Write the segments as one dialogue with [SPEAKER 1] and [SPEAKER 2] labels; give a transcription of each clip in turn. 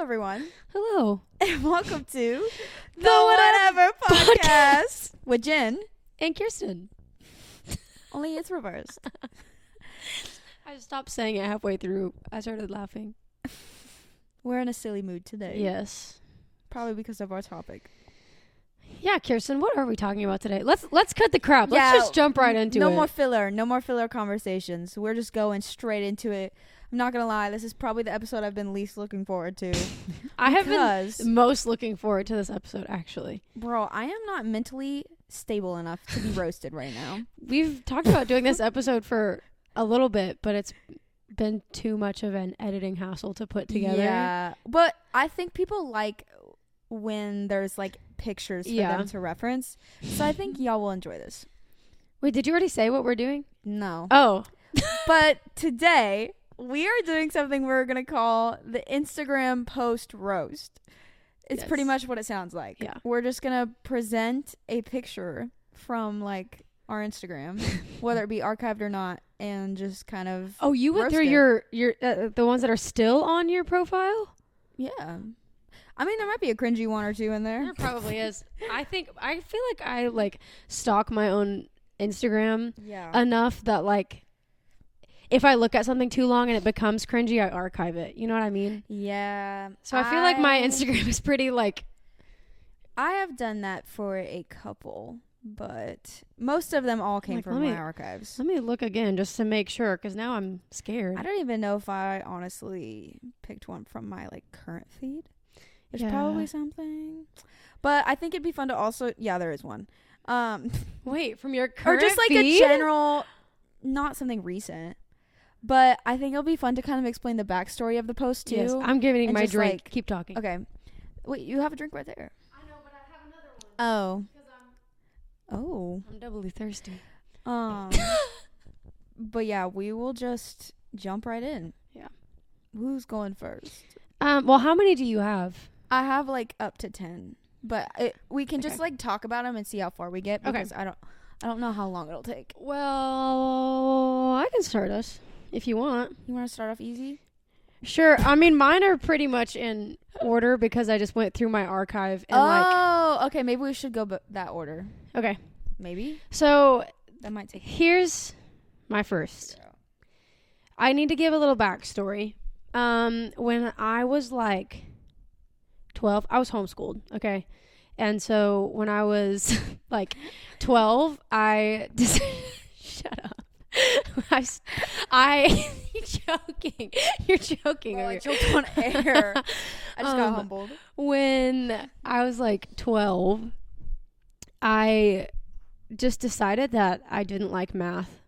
[SPEAKER 1] everyone.
[SPEAKER 2] Hello.
[SPEAKER 1] And welcome to the Whatever Podcast with Jen.
[SPEAKER 2] And Kirsten.
[SPEAKER 1] Only it's reversed.
[SPEAKER 2] I stopped saying it halfway through. I started laughing.
[SPEAKER 1] We're in a silly mood today.
[SPEAKER 2] Yes.
[SPEAKER 1] Probably because of our topic.
[SPEAKER 2] Yeah, Kirsten, what are we talking about today? Let's cut the crap. Let's just jump right into it.
[SPEAKER 1] No more filler. No more filler conversations. We're just going straight into it. I'm not going to lie. This is probably the episode I've been least looking forward to.
[SPEAKER 2] I have been most looking forward to this episode, actually.
[SPEAKER 1] Bro, I am not mentally stable enough to be roasted right now.
[SPEAKER 2] We've talked about doing this episode for a little bit, but it's been too much of an editing hassle to put together.
[SPEAKER 1] Yeah. But I think people like when there's like pictures for them to reference. So I think y'all will enjoy this.
[SPEAKER 2] Wait, did you already say what we're doing?
[SPEAKER 1] No.
[SPEAKER 2] Oh.
[SPEAKER 1] But today we are doing something we're going to call the Instagram post roast. It's pretty much what it sounds like.
[SPEAKER 2] Yeah.
[SPEAKER 1] We're just going to present a picture from like our Instagram, whether it be archived or not, and just kind of
[SPEAKER 2] you went through your the ones that are still on your profile?
[SPEAKER 1] Yeah. I mean, there might be a cringy one or two in there.
[SPEAKER 2] There probably is. I feel like I stalk my own Instagram enough that like if I look at something too long and it becomes cringy, I archive it. You know what I mean?
[SPEAKER 1] Yeah.
[SPEAKER 2] So I feel like my Instagram is pretty like...
[SPEAKER 1] I have done that for a couple, but most of them all came from my archives.
[SPEAKER 2] Let me look again just to make sure, because now I'm scared.
[SPEAKER 1] I don't even know if I honestly picked one from my like current feed. There's probably something. But I think it'd be fun to also... Yeah, there is one.
[SPEAKER 2] Wait, from your current
[SPEAKER 1] feed? Or just like
[SPEAKER 2] feed?
[SPEAKER 1] a general... Not something recent. But I think it'll be fun to kind of explain the backstory of the post too.
[SPEAKER 2] Yes, I'm giving my drink.
[SPEAKER 1] Like,
[SPEAKER 2] keep talking.
[SPEAKER 1] Okay. Wait, you have a drink right there.
[SPEAKER 2] I know, but I have another one.
[SPEAKER 1] Oh.
[SPEAKER 2] I'm doubly thirsty.
[SPEAKER 1] But yeah, we will just jump right in.
[SPEAKER 2] Yeah.
[SPEAKER 1] Who's going first?
[SPEAKER 2] Well, how many do you have?
[SPEAKER 1] I have like up to 10, but we can just like talk about them and see how far we get because I don't know how long it'll take.
[SPEAKER 2] Well, I can start us if you want.
[SPEAKER 1] You want to start off easy?
[SPEAKER 2] Sure. I mean, mine are pretty much in order because I just went through my archive and
[SPEAKER 1] okay. Maybe we should go that order.
[SPEAKER 2] Okay.
[SPEAKER 1] Maybe.
[SPEAKER 2] So
[SPEAKER 1] that might take.
[SPEAKER 2] Here's my first. I need to give a little backstory. When I was like 12, I was homeschooled. Okay. And so when I was like 12, I just shut up. You're joking. You're joking.
[SPEAKER 1] I choked on air. I just got humbled.
[SPEAKER 2] When I was like 12, I just decided that I didn't like math.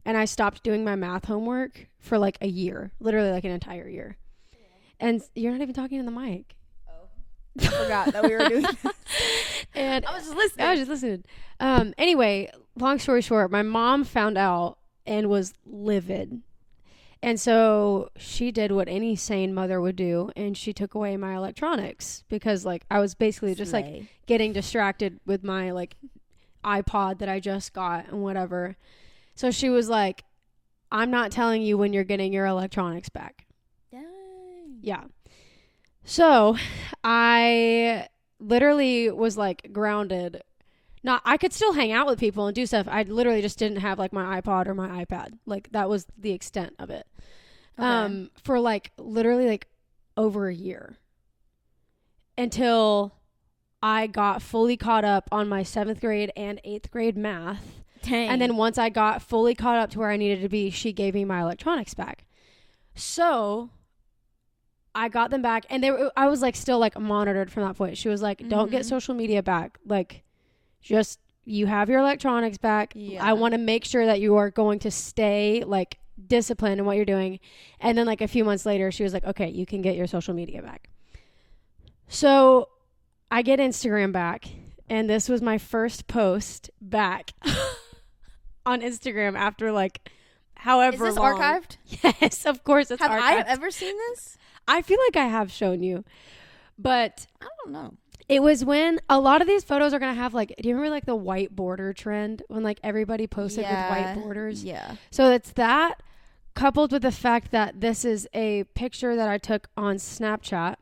[SPEAKER 2] And I stopped doing my math homework for like a year, literally like an entire year. And you're not even talking in the mic.
[SPEAKER 1] I forgot that we were doing that.
[SPEAKER 2] And
[SPEAKER 1] I was just listening.
[SPEAKER 2] Anyway, long story short, my mom found out and was livid. And so she did what any sane mother would do, and she took away my electronics because like I was basically just like getting distracted with my like iPod that I just got and whatever. So she was like, I'm not telling you when you're getting your electronics back.
[SPEAKER 1] Dang.
[SPEAKER 2] Yeah. So I literally was like grounded. I could still hang out with people and do stuff. I literally just didn't have like my iPod or my iPad. Like that was the extent of it. Okay. For like literally like over a year until I got fully caught up on my 7th grade and 8th grade math.
[SPEAKER 1] Dang.
[SPEAKER 2] And then once I got fully caught up to where I needed to be, she gave me my electronics back. So I got them back, and I was like still like monitored from that point. She was like, don't get social media back. Like, just you have your electronics back. Yeah. I want to make sure that you are going to stay like disciplined in what you're doing. And then like a few months later, she was like, okay, you can get your social media back. So I get Instagram back, and this was my first post back on Instagram after like however long.
[SPEAKER 1] Is this archived?
[SPEAKER 2] Yes, of course it's archived.
[SPEAKER 1] Have I ever seen this?
[SPEAKER 2] I feel like I have shown you, but
[SPEAKER 1] I don't know.
[SPEAKER 2] It was when a lot of these photos are going to have like, do you remember like the white border trend when like everybody posted with white borders?
[SPEAKER 1] Yeah.
[SPEAKER 2] So it's that coupled with the fact that this is a picture that I took on Snapchat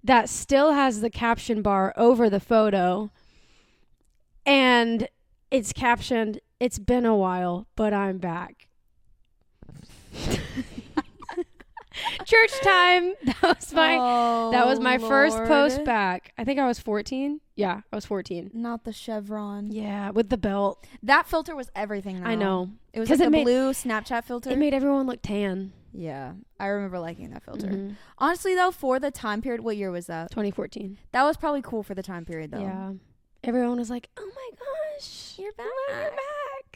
[SPEAKER 2] that still has the caption bar over the photo, and it's captioned, "It's been a while, but I'm back." Church time. That was my first post back. I think I was 14. Yeah, I was 14.
[SPEAKER 1] Not the chevron.
[SPEAKER 2] Yeah, with the belt.
[SPEAKER 1] That filter was everything now.
[SPEAKER 2] I know.
[SPEAKER 1] It was like a blue Snapchat filter.
[SPEAKER 2] It made everyone look tan.
[SPEAKER 1] Yeah, I remember liking that filter.
[SPEAKER 2] Mm-hmm.
[SPEAKER 1] Honestly, though, for the time period, what year was that?
[SPEAKER 2] 2014.
[SPEAKER 1] That was probably cool for the time period, though.
[SPEAKER 2] Yeah. Everyone was like, "Oh my gosh,
[SPEAKER 1] you're back.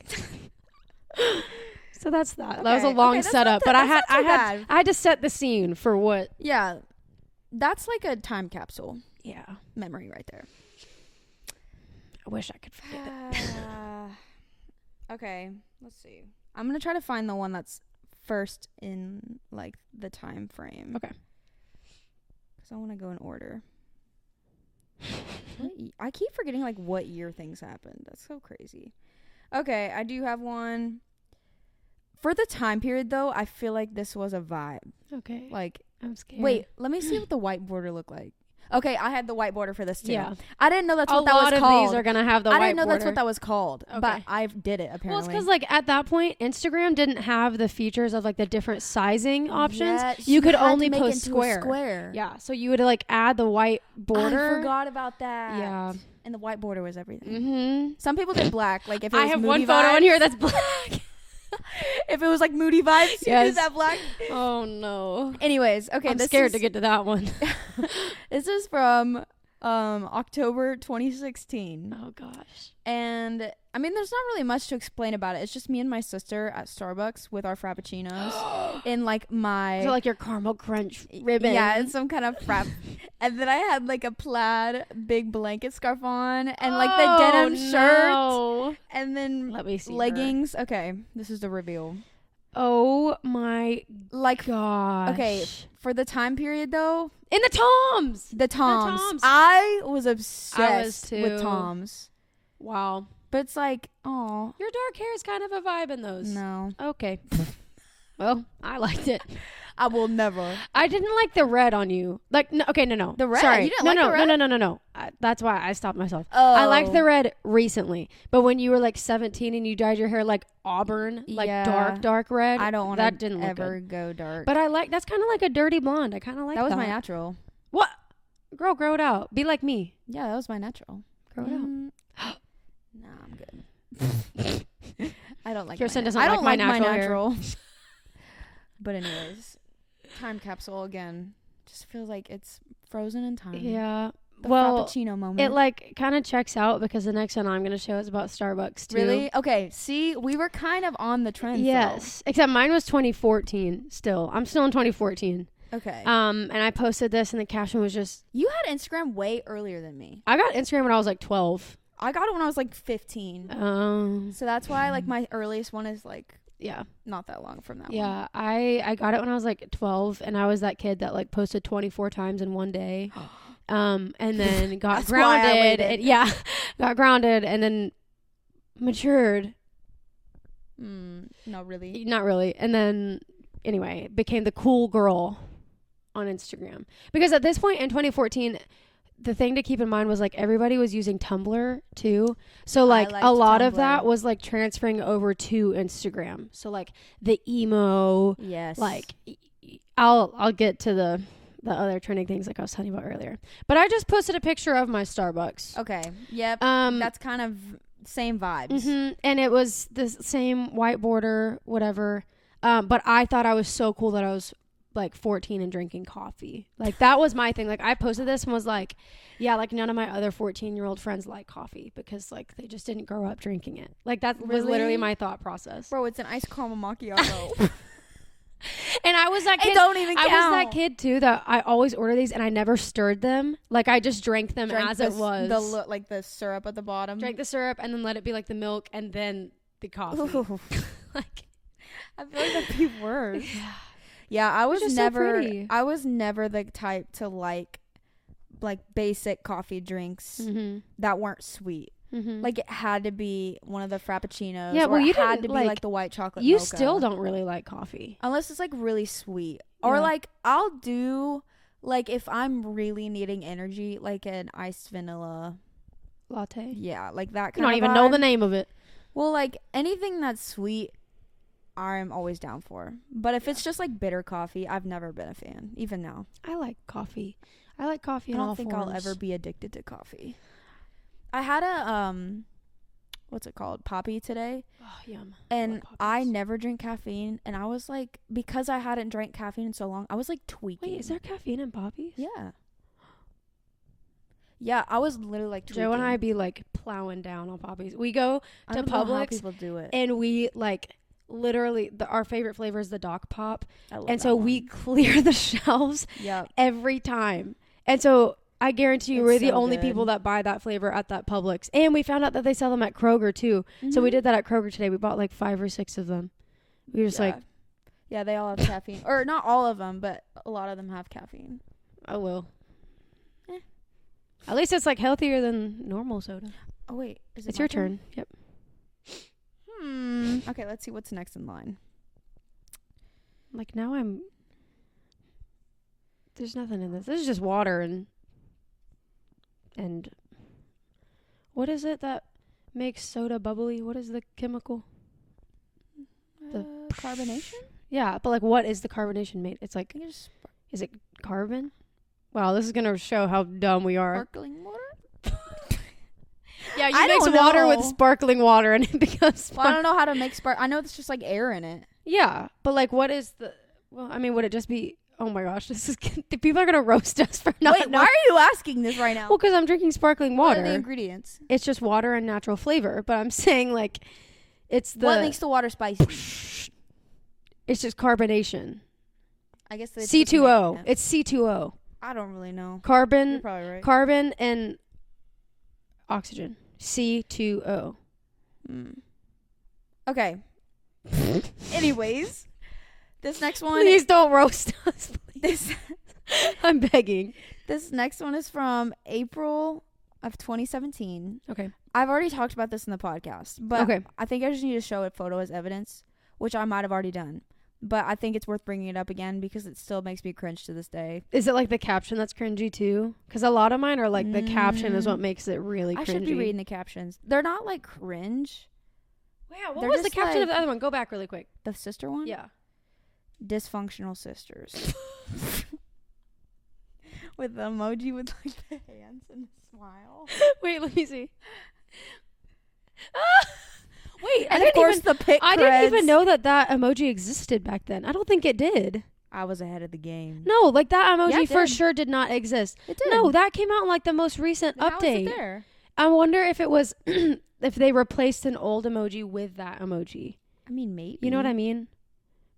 [SPEAKER 2] You're back." So that's that. Okay. That was a long setup, but I had to set the scene for what.
[SPEAKER 1] Yeah, that's like a time capsule.
[SPEAKER 2] Yeah,
[SPEAKER 1] memory right there.
[SPEAKER 2] I wish I could forget it.
[SPEAKER 1] Okay, let's see. I'm gonna try to find the one that's first in like the time frame.
[SPEAKER 2] Okay.
[SPEAKER 1] Because I want to go in order. I keep forgetting like what year things happened. That's so crazy. Okay, I do have one. For the time period, though, I feel like this was a vibe.
[SPEAKER 2] Okay.
[SPEAKER 1] Like,
[SPEAKER 2] I'm scared.
[SPEAKER 1] Wait, let me see what the white border looked like. Okay, I had the white border for this too.
[SPEAKER 2] Yeah.
[SPEAKER 1] I didn't know that's what that was called.
[SPEAKER 2] A lot of these are going to have the white border.
[SPEAKER 1] I didn't know that's what that was called, but I did it apparently.
[SPEAKER 2] Well, it's because like at that point, Instagram didn't have the features of like the different sizing options. Yes, you could only post square. Yeah, so you would like add the white border.
[SPEAKER 1] I forgot about that.
[SPEAKER 2] Yeah.
[SPEAKER 1] And the white border was everything.
[SPEAKER 2] Mm-hmm.
[SPEAKER 1] Some people did black. Like if it was
[SPEAKER 2] I have
[SPEAKER 1] Moody
[SPEAKER 2] one photo
[SPEAKER 1] vibes,
[SPEAKER 2] on here that's black.
[SPEAKER 1] If it was like Moody vibes, you did that black.
[SPEAKER 2] Oh no.
[SPEAKER 1] Anyways, okay.
[SPEAKER 2] I'm scared to get to that one.
[SPEAKER 1] This is from October 2016.
[SPEAKER 2] Oh gosh.
[SPEAKER 1] And I mean, there's not really much to explain about it. It's just me and my sister at Starbucks with our frappuccinos in like my
[SPEAKER 2] so like your caramel crunch ribbon.
[SPEAKER 1] Yeah, it's some kind of frap. And then I had like a plaid big blanket scarf on and like the denim shirt and then
[SPEAKER 2] let me see
[SPEAKER 1] leggings. Her. Okay, this is the reveal.
[SPEAKER 2] Oh my gosh.
[SPEAKER 1] Okay, for the time period though,
[SPEAKER 2] in the Toms.
[SPEAKER 1] The Toms. I was obsessed with Toms.
[SPEAKER 2] Wow.
[SPEAKER 1] But it's like, oh,
[SPEAKER 2] your dark hair is kind of a vibe in those.
[SPEAKER 1] No.
[SPEAKER 2] Okay. Well, I liked it.
[SPEAKER 1] I will never.
[SPEAKER 2] I didn't like the red on you. Like, no, okay, no.
[SPEAKER 1] The red?
[SPEAKER 2] Sorry.
[SPEAKER 1] You didn't like the red?
[SPEAKER 2] No. That's why I stopped myself.
[SPEAKER 1] Oh.
[SPEAKER 2] I liked the red recently. But when you were like 17 and you dyed your hair like auburn, like dark red.
[SPEAKER 1] I don't want
[SPEAKER 2] that didn't
[SPEAKER 1] ever
[SPEAKER 2] look good.
[SPEAKER 1] Go dark.
[SPEAKER 2] But I like, that's kind of like a dirty blonde. I kind of like that.
[SPEAKER 1] That was my natural.
[SPEAKER 2] What? Girl, grow it out. Be like me.
[SPEAKER 1] Yeah, that was my natural.
[SPEAKER 2] Grow it out.
[SPEAKER 1] Nah, I'm good. I don't like
[SPEAKER 2] Kirsten doesn't like my natural.
[SPEAKER 1] But anyways, time capsule again. Just feels like it's frozen in time.
[SPEAKER 2] Yeah.
[SPEAKER 1] The frappuccino moment.
[SPEAKER 2] It like kind of checks out because the next one I'm going to show is about Starbucks too.
[SPEAKER 1] Really? Okay. See, we were kind of on the trend.
[SPEAKER 2] Yes. Though. Except mine was 2014 still. I'm still in 2014.
[SPEAKER 1] Okay.
[SPEAKER 2] And I posted this and the caption was just...
[SPEAKER 1] You had Instagram way earlier than me.
[SPEAKER 2] I got Instagram when I was like 12.
[SPEAKER 1] I got it when I was like 15. So that's why like my earliest one is like...
[SPEAKER 2] Yeah.
[SPEAKER 1] Not that long from that one.
[SPEAKER 2] Yeah. I got it when I was like 12 and I was that kid that like posted 24 times in one day. And then got grounded. Got grounded and then matured.
[SPEAKER 1] Not really.
[SPEAKER 2] Not really. And then anyway, became the cool girl on Instagram. Because at this point in 2014, the thing to keep in mind was like everybody was using Tumblr too. So like a lot of that was like transferring over to Instagram. So like the emo.
[SPEAKER 1] Yes.
[SPEAKER 2] Like I'll get to the other trending things like I was telling you about earlier. But I just posted a picture of my Starbucks.
[SPEAKER 1] Okay. Yep. That's kind of same vibes.
[SPEAKER 2] Mm-hmm. And it was the same white border, whatever. But I thought I was so cool that I was like 14 and drinking coffee. Like that was my thing. Like I posted this and was like, yeah, like none of my other 14-year-old friends like coffee because like they just didn't grow up drinking it. Like that was literally my thought process.
[SPEAKER 1] Bro, it's an iced caramel macchiato.
[SPEAKER 2] And I was that kid.
[SPEAKER 1] It don't even count.
[SPEAKER 2] I was that kid too that I always order these and I never stirred them. Like I just drank them as it was.
[SPEAKER 1] Like the syrup at the bottom.
[SPEAKER 2] Drank the syrup and then let it be like the milk and then the coffee.
[SPEAKER 1] Like I feel like that'd be worse. Yeah, I was never the type to like basic coffee drinks that weren't sweet. Like it had to be one of the frappuccinos.
[SPEAKER 2] Yeah, well,
[SPEAKER 1] you had to be like the white chocolate.
[SPEAKER 2] You still don't really like coffee
[SPEAKER 1] unless it's like really sweet, or like I'll do Like, if I'm really needing energy, like an iced vanilla
[SPEAKER 2] latte.
[SPEAKER 1] Yeah, like that kind of
[SPEAKER 2] You don't even know the name of it.
[SPEAKER 1] Well, like, anything that's sweet, I'm always down for. But if it's just, like, bitter coffee, I've never been a fan, even now.
[SPEAKER 2] I like coffee. I like coffee in all forms. I don't think I'll ever
[SPEAKER 1] be addicted to coffee. I had a, what's it called? Poppy today.
[SPEAKER 2] Oh, yum.
[SPEAKER 1] And I never drink caffeine. And I was like, because I hadn't drank caffeine in so long, I was like tweaking.
[SPEAKER 2] Wait, is there caffeine in poppies?
[SPEAKER 1] Yeah. Yeah, I was literally like tweaking.
[SPEAKER 2] Joe and I be like plowing down on poppies. We go to Publix. How people do it. And we like literally our favorite flavor is the Doc Pop. And so we clear the shelves every time. And so I guarantee you we're the only people that buy that flavor at that Publix. And we found out that they sell them at Kroger too. Mm-hmm. So we did that at Kroger today. We bought like 5 or 6 of them. We were just like.
[SPEAKER 1] Yeah, they all have caffeine. Or not all of them, but a lot of them have caffeine.
[SPEAKER 2] Oh, well. At least it's like healthier than normal soda.
[SPEAKER 1] Oh, wait. Is it
[SPEAKER 2] It's your turn. Yep.
[SPEAKER 1] Okay, let's see what's next in line.
[SPEAKER 2] Like now there's nothing in this. This is just water and what is it that makes soda bubbly? What is the chemical?
[SPEAKER 1] The carbonation?
[SPEAKER 2] Yeah, but like what is the carbonation made? It's like, is it carbon? Wow, this is going to show how dumb we are.
[SPEAKER 1] Sparkling water?
[SPEAKER 2] Yeah, you mix water with sparkling water and it becomes
[SPEAKER 1] Well, I don't know how to make I know it's just like air in it.
[SPEAKER 2] Yeah, but like what is well, I mean, would it just be, oh my gosh, people are going to roast us for not
[SPEAKER 1] Wait, why are you asking this right now?
[SPEAKER 2] Well, because I'm drinking sparkling water.
[SPEAKER 1] What are the ingredients?
[SPEAKER 2] It's just water and natural flavor, but I'm saying like it's
[SPEAKER 1] What makes the water spicy?
[SPEAKER 2] It's just carbonation.
[SPEAKER 1] I guess it's
[SPEAKER 2] C2O. It's C2O.
[SPEAKER 1] I don't really know.
[SPEAKER 2] Carbon.
[SPEAKER 1] You're probably right.
[SPEAKER 2] Carbon and oxygen. C2O.
[SPEAKER 1] Okay. Anyways, this next one.
[SPEAKER 2] Please don't roast us. Please. I'm begging.
[SPEAKER 1] This next one is from April of 2017.
[SPEAKER 2] Okay.
[SPEAKER 1] I've already talked about this in the podcast, but I think I just need to show a photo as evidence, which I might have already done. But I think it's worth bringing it up again because it still makes me cringe to this day.
[SPEAKER 2] Is it like the caption that's cringy too? Because a lot of mine are like the caption is what makes it really cringy. I
[SPEAKER 1] should be reading the captions. They're not like cringe.
[SPEAKER 2] Wow, what was the caption of the other one? Go back really quick.
[SPEAKER 1] The sister one?
[SPEAKER 2] Yeah.
[SPEAKER 1] Dysfunctional sisters. With the emoji with like the hands and the smile.
[SPEAKER 2] Wait, let me see. Wait,
[SPEAKER 1] and of course the pic
[SPEAKER 2] I didn't even know that emoji existed back then. I don't think it did.
[SPEAKER 1] I was ahead of the game.
[SPEAKER 2] No, like that emoji for sure did not exist.
[SPEAKER 1] It did.
[SPEAKER 2] No, that came out in like the most recent update.
[SPEAKER 1] How is it there?
[SPEAKER 2] I wonder if it was if they replaced an old emoji with that emoji.
[SPEAKER 1] I mean, maybe.
[SPEAKER 2] You know what I mean?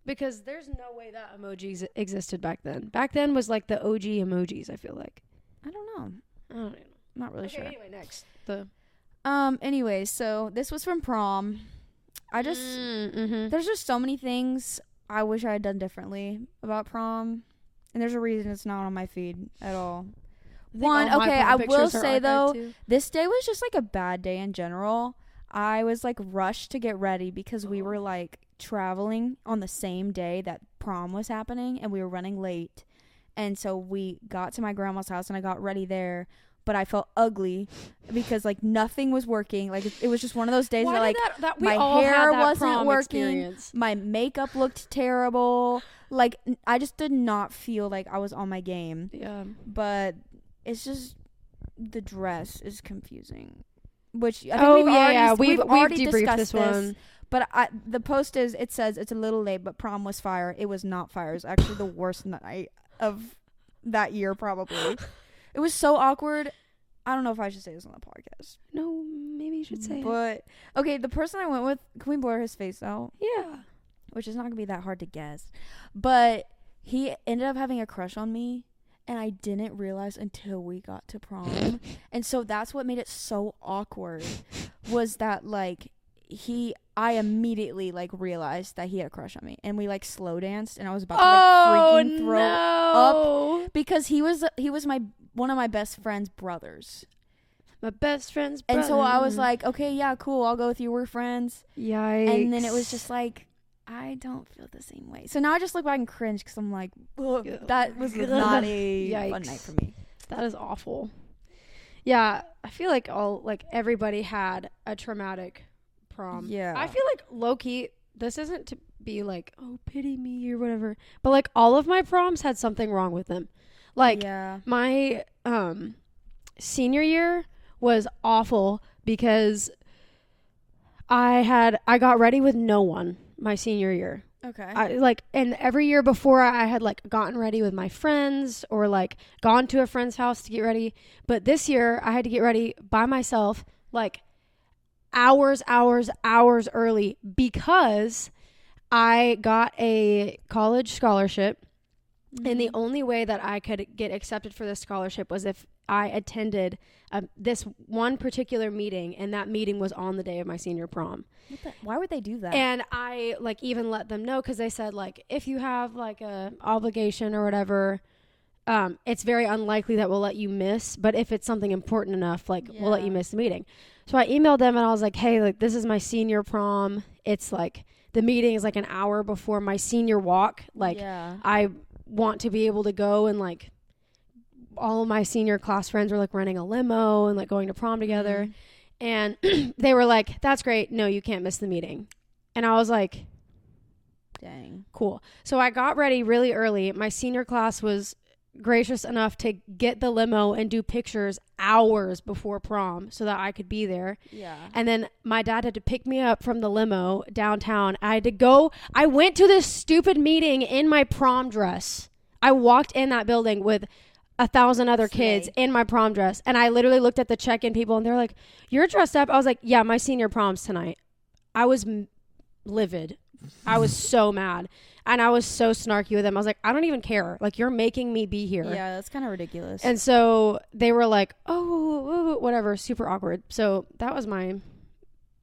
[SPEAKER 2] Because there's no way that emoji existed back then. Back then was like the OG emojis, I feel like.
[SPEAKER 1] I don't know.
[SPEAKER 2] I don't know.
[SPEAKER 1] Not really sure.
[SPEAKER 2] Anyway, next.
[SPEAKER 1] Anyways, so this was from prom. There's just so many things I wish I had done differently about prom. And there's a reason it's not on my feed at all. I will say though, this day was just like a bad day in general. I was like rushed to get ready because we were like traveling on the same day that prom was happening and we were running late. And so we got to my grandma's house and I got ready there. But I felt ugly because like nothing was working. Like it was just one of those days where like my hair wasn't working. My makeup looked terrible. Like I just did not feel like I was on my game.
[SPEAKER 2] Yeah.
[SPEAKER 1] But it's just the dress is confusing. Which I think we've already debriefed this one. But the post it says it's a little late, but prom was fire. It was not fire. It was actually the worst night of that year probably. It was so awkward. I don't know if I should say this on the podcast.
[SPEAKER 2] No, maybe you should say
[SPEAKER 1] it. Okay, the person I went with, can we blur his face out?
[SPEAKER 2] Yeah.
[SPEAKER 1] Which is not going to be that hard to guess. But he ended up having a crush on me, and I didn't realize until we got to prom. And so that's what made it so awkward, was that, like, I immediately like realized that he had a crush on me, and we like slow danced, and I was about to like freaking throw up because he was one of my best friend's brothers.
[SPEAKER 2] My best friend's brother.
[SPEAKER 1] And so I was like, okay, yeah, cool, I'll go with you. We're friends.
[SPEAKER 2] Yikes.
[SPEAKER 1] And then it was just like, I don't feel the same way. So now I just look back and cringe because I'm like, that was not a fun night for me.
[SPEAKER 2] That is awful. Yeah, I feel like everybody had a traumatic prom.
[SPEAKER 1] Yeah.
[SPEAKER 2] I feel like low-key, this isn't to be like, oh, pity me or whatever, but like all of my proms had something wrong with them. Like my senior year was awful because I got ready with no one my senior year.
[SPEAKER 1] Okay.
[SPEAKER 2] And every year before I had like gotten ready with my friends or like gone to a friend's house to get ready. But this year I had to get ready by myself, like hours early because I got a college scholarship. Mm-hmm. And the only way that I could get accepted for this scholarship was if I attended this one particular meeting, and that meeting was on the day of my senior prom.
[SPEAKER 1] Why would they do that?
[SPEAKER 2] And I like even let them know because they said like if you have like a obligation or whatever, it's very unlikely that we'll let you miss. But if it's something important enough, like we'll let you miss the meeting. So I emailed them and I was like, hey, like this is my senior prom. It's like the meeting is like an hour before my senior walk. Like I want to be able to go and like. All of my senior class friends were like renting a limo and like going to prom together. And they were like, that's great. No, you can't miss the meeting. And I was like,
[SPEAKER 1] dang,
[SPEAKER 2] cool. So I got ready really early. My senior class was gracious enough to get the limo and do pictures hours before prom so that I could be there.
[SPEAKER 1] Yeah.
[SPEAKER 2] And then my dad had to pick me up from the limo downtown. I went to this stupid meeting in my prom dress. I walked in that building with 1,000 other kids in my prom dress. And I literally looked at the check-in people and they're like, you're dressed up? I was like, yeah, my senior prom's tonight. I was livid. I was so mad. And I was so snarky with them. I was like, I don't even care. Like, you're making me be here.
[SPEAKER 1] Yeah, that's kind of ridiculous.
[SPEAKER 2] And so they were like, oh, whatever, super awkward. So that was my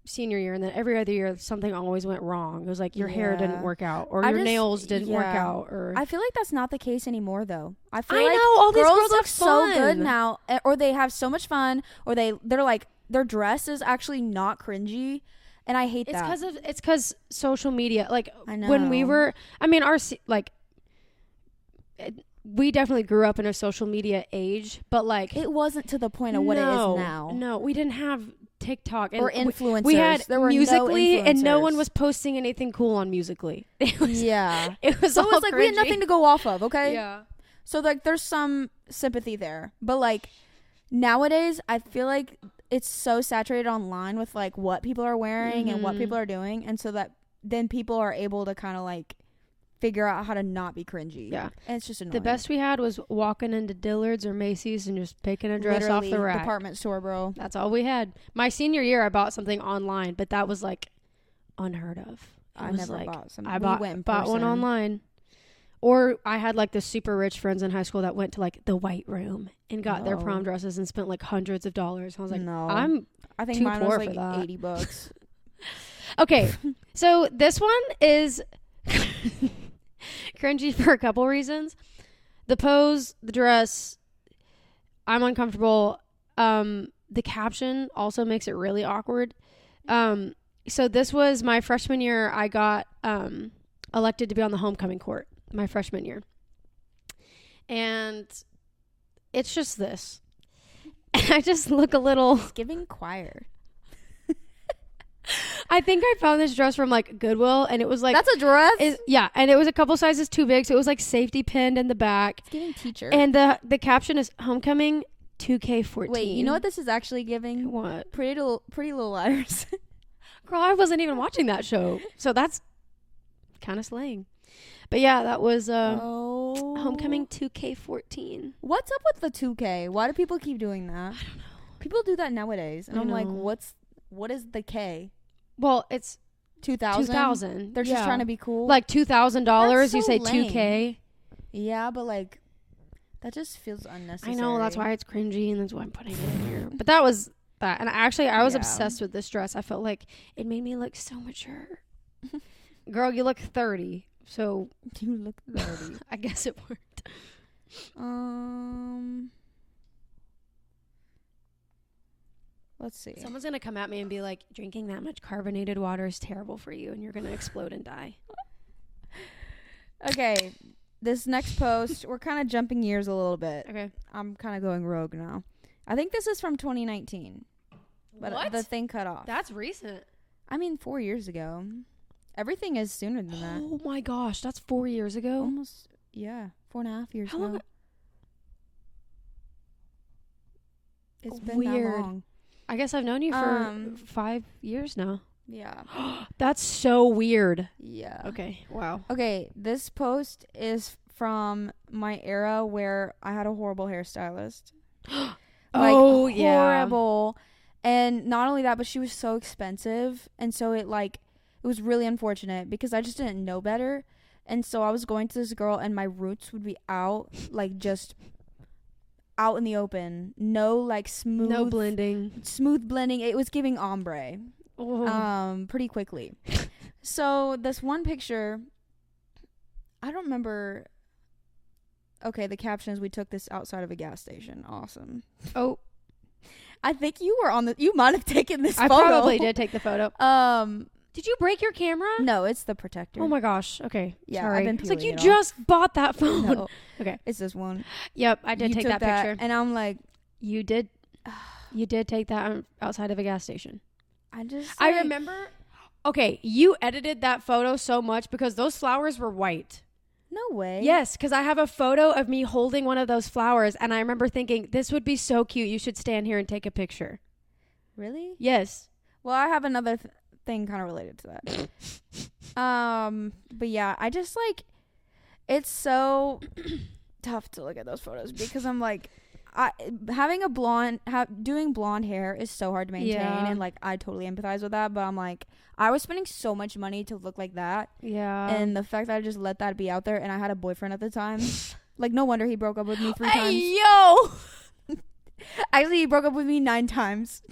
[SPEAKER 2] senior year. And then every other year, something always went wrong. It was like your hair didn't work out or your nails didn't work out. Or
[SPEAKER 1] I feel like that's not the case anymore, though. I feel
[SPEAKER 2] like all these girls
[SPEAKER 1] look so good now, or they have so much fun, or they're like, their dress is actually not cringy. And I hate that.
[SPEAKER 2] It's because social media, like
[SPEAKER 1] I know.
[SPEAKER 2] When we were, we definitely grew up in a social media age, but like
[SPEAKER 1] it wasn't to the point of what it is now.
[SPEAKER 2] No, we didn't have TikTok
[SPEAKER 1] or influencers.
[SPEAKER 2] We had
[SPEAKER 1] there were
[SPEAKER 2] Musical.ly,
[SPEAKER 1] no
[SPEAKER 2] and no one was posting anything cool on Musical.ly. It was
[SPEAKER 1] so
[SPEAKER 2] all
[SPEAKER 1] it's like we had nothing to go off of. Okay,
[SPEAKER 2] yeah.
[SPEAKER 1] So like there's some sympathy there, but like nowadays I feel like it's so saturated online with like what people are wearing and what people are doing, and so that then people are able to kind of like figure out how to not be cringy.
[SPEAKER 2] Yeah,
[SPEAKER 1] and it's just annoying.
[SPEAKER 2] The best we had was walking into Dillard's or Macy's and just picking a dress off the rack.
[SPEAKER 1] Department store, bro.
[SPEAKER 2] That's all we had. My senior year, I bought something online, but that was like unheard of.
[SPEAKER 1] I never bought something.
[SPEAKER 2] I bought one online. Or I had like the super rich friends in high school that went to like the White Room and got their prom dresses and spent like hundreds of dollars. I was like,
[SPEAKER 1] I think
[SPEAKER 2] too
[SPEAKER 1] mine
[SPEAKER 2] poor
[SPEAKER 1] was like
[SPEAKER 2] for that.
[SPEAKER 1] $80.
[SPEAKER 2] Okay, so this one is cringy for a couple reasons. The pose, the dress, I'm uncomfortable. The caption also makes it really awkward. So this was my freshman year. I got elected to be on the homecoming court my freshman year. And it's just this. I just look a little...
[SPEAKER 1] It's giving choir.
[SPEAKER 2] I think I found this dress from like Goodwill, and it was like...
[SPEAKER 1] That's a dress?
[SPEAKER 2] Yeah, and it was a couple sizes too big, so it was like safety pinned in the back.
[SPEAKER 1] It's giving teacher.
[SPEAKER 2] And the caption is Homecoming 2K14.
[SPEAKER 1] Wait, you know what this is actually giving?
[SPEAKER 2] What?
[SPEAKER 1] Pretty Little Liars.
[SPEAKER 2] Girl, I wasn't even watching that show, so that's kind of slaying. But yeah, that was Homecoming 2K14.
[SPEAKER 1] What's up with the 2K? Why do people keep doing that? I don't know. People do that nowadays, and I'm like, what is the K?
[SPEAKER 2] Well, it's
[SPEAKER 1] 2000.
[SPEAKER 2] 2000.
[SPEAKER 1] They're just trying to be cool.
[SPEAKER 2] Like $2,000.
[SPEAKER 1] So
[SPEAKER 2] you say
[SPEAKER 1] lame.
[SPEAKER 2] 2K.
[SPEAKER 1] Yeah, but like that just feels unnecessary.
[SPEAKER 2] I know, that's why it's cringy, and that's why I'm putting it in here. But that was that, and I was obsessed with this dress. I felt like it made me look so mature. Girl, you look 30. So
[SPEAKER 1] you look 30.
[SPEAKER 2] I guess it worked.
[SPEAKER 1] Let's see.
[SPEAKER 2] Someone's going to come at me and be like, drinking that much carbonated water is terrible for you, and you're going to explode and die.
[SPEAKER 1] Okay. This next post, we're kind of jumping gears a little bit.
[SPEAKER 2] Okay.
[SPEAKER 1] I'm kind of going rogue now. I think this is from 2019. But
[SPEAKER 2] what?
[SPEAKER 1] The thing cut off.
[SPEAKER 2] That's recent.
[SPEAKER 1] I mean, 4 years ago. Everything is sooner than that.
[SPEAKER 2] Oh, my gosh. That's 4 years ago?
[SPEAKER 1] Almost, yeah. 4.5 years
[SPEAKER 2] How
[SPEAKER 1] ago.
[SPEAKER 2] long?
[SPEAKER 1] It's been
[SPEAKER 2] Weird.
[SPEAKER 1] that long.
[SPEAKER 2] I guess I've known you for 5 years now.
[SPEAKER 1] Yeah.
[SPEAKER 2] That's so weird.
[SPEAKER 1] Yeah.
[SPEAKER 2] Okay. Wow.
[SPEAKER 1] Okay, this post is from my era where I had a horrible hairstylist.
[SPEAKER 2] Oh, yeah.
[SPEAKER 1] Horrible. And not only that, but she was so expensive. And so it was really unfortunate because I just didn't know better. And so I was going to this girl and my roots would be out, like just out in the open. No like smooth.
[SPEAKER 2] No blending.
[SPEAKER 1] Smooth blending. It was giving ombre.
[SPEAKER 2] Oh.
[SPEAKER 1] Pretty quickly. So this one picture, I don't remember. Okay, the caption is, we took this outside of a gas station. Awesome.
[SPEAKER 2] Oh.
[SPEAKER 1] I think you might have taken this photo.
[SPEAKER 2] I probably did take the photo. Did you break your camera?
[SPEAKER 1] No, it's the protector.
[SPEAKER 2] Oh my gosh. Okay.
[SPEAKER 1] Yeah,
[SPEAKER 2] sorry.
[SPEAKER 1] I've been
[SPEAKER 2] It's like you
[SPEAKER 1] peeling it
[SPEAKER 2] just bought that phone.
[SPEAKER 1] No,
[SPEAKER 2] Okay.
[SPEAKER 1] it's this one.
[SPEAKER 2] Yep, I did
[SPEAKER 1] You
[SPEAKER 2] take
[SPEAKER 1] took
[SPEAKER 2] that picture.
[SPEAKER 1] and I'm like,
[SPEAKER 2] You did take that outside of a gas station.
[SPEAKER 1] I
[SPEAKER 2] remember. Okay, you edited that photo so much because those flowers were white.
[SPEAKER 1] No way.
[SPEAKER 2] Yes, because I have a photo of me holding one of those flowers, and I remember thinking, this would be so cute. You should stand here and take a picture.
[SPEAKER 1] Really?
[SPEAKER 2] Yes.
[SPEAKER 1] Well, I have another thing kind of related to that. But yeah, I just like, it's so tough to look at those photos because I'm like, having a doing blonde hair is so hard to maintain, and like I totally empathize with that. But I'm like, I was spending so much money to look like that, and the fact that I just let that be out there, and I had a boyfriend at the time, like no wonder he broke up with me 3 times.
[SPEAKER 2] Yo,
[SPEAKER 1] actually, he broke up with me 9 times.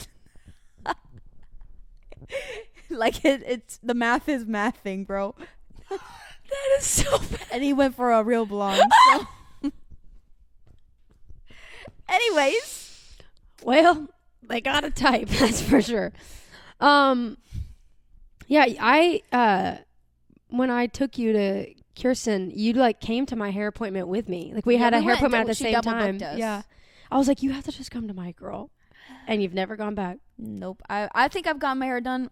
[SPEAKER 1] Like it's the math is mathing, bro.
[SPEAKER 2] that is so bad.
[SPEAKER 1] And he went for a real blonde. So. Anyways,
[SPEAKER 2] well, they got a type, that's for sure. Yeah, I when I took you to Kirsten, you like came to my hair appointment with me. Like we had a hair appointment at the same time. Yeah, I was like, you have to just come to my girl, and you've never gone back.
[SPEAKER 1] Nope. I think I've gotten my hair done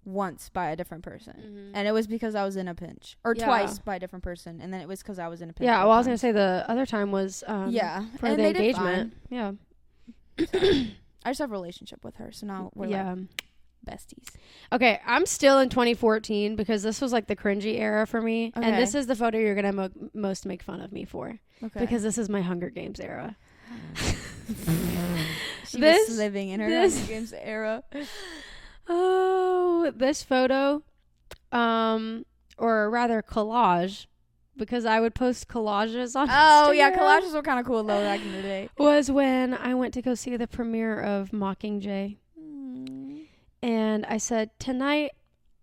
[SPEAKER 1] once by a different person, and it was because I was in a pinch, or twice by a different person, and then it was because I was in a pinch.
[SPEAKER 2] Yeah, well, I was gonna say the other time was for
[SPEAKER 1] and
[SPEAKER 2] the engagement. Yeah.
[SPEAKER 1] So, I just have a relationship with her, so now we're like besties.
[SPEAKER 2] Okay, I'm still in 2014 because this was like the cringy era for me, and this is the photo you're gonna most make fun of me for, because this is my Hunger Games era.
[SPEAKER 1] She was living in her Hunger Games era.
[SPEAKER 2] Oh, this photo, or rather collage, because I would post collages on Instagram.
[SPEAKER 1] Oh, yeah, collages were kind of cool, though, back in the day.
[SPEAKER 2] Was when I went to go see the premiere of Mockingjay. And I said, tonight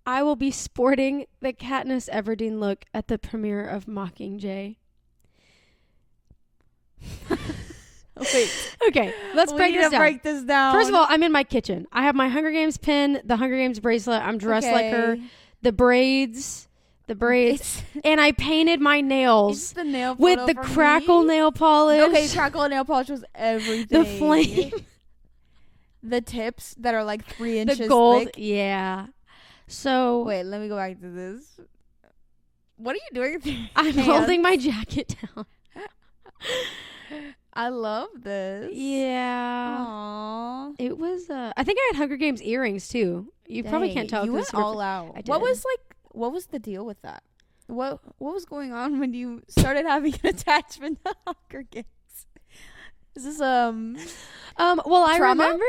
[SPEAKER 2] I will be sporting the Katniss Everdeen look at the premiere of Mockingjay.
[SPEAKER 1] Wait.
[SPEAKER 2] Okay, let's break
[SPEAKER 1] this down.
[SPEAKER 2] First of all, I'm in my kitchen. I have my Hunger Games pin, the Hunger Games bracelet. I'm dressed like her. The braids, and I painted my nails
[SPEAKER 1] the nail
[SPEAKER 2] with the crackle nail polish.
[SPEAKER 1] Okay, crackle nail polish was everything.
[SPEAKER 2] The flame,
[SPEAKER 1] the tips that are like 3 inches
[SPEAKER 2] the gold.
[SPEAKER 1] thick.
[SPEAKER 2] Yeah. So
[SPEAKER 1] wait, let me go back to this. What are you doing with your
[SPEAKER 2] I'm
[SPEAKER 1] hands?
[SPEAKER 2] holding my jacket down.
[SPEAKER 1] I love this.
[SPEAKER 2] Yeah.
[SPEAKER 1] Aww.
[SPEAKER 2] It was. I think I had Hunger Games earrings too. You probably can't tell.
[SPEAKER 1] You went all out.
[SPEAKER 2] I did.
[SPEAKER 1] What was the deal with that? What was going on when you started having an attachment to Hunger Games? Is this
[SPEAKER 2] well, I
[SPEAKER 1] trauma?
[SPEAKER 2] remember.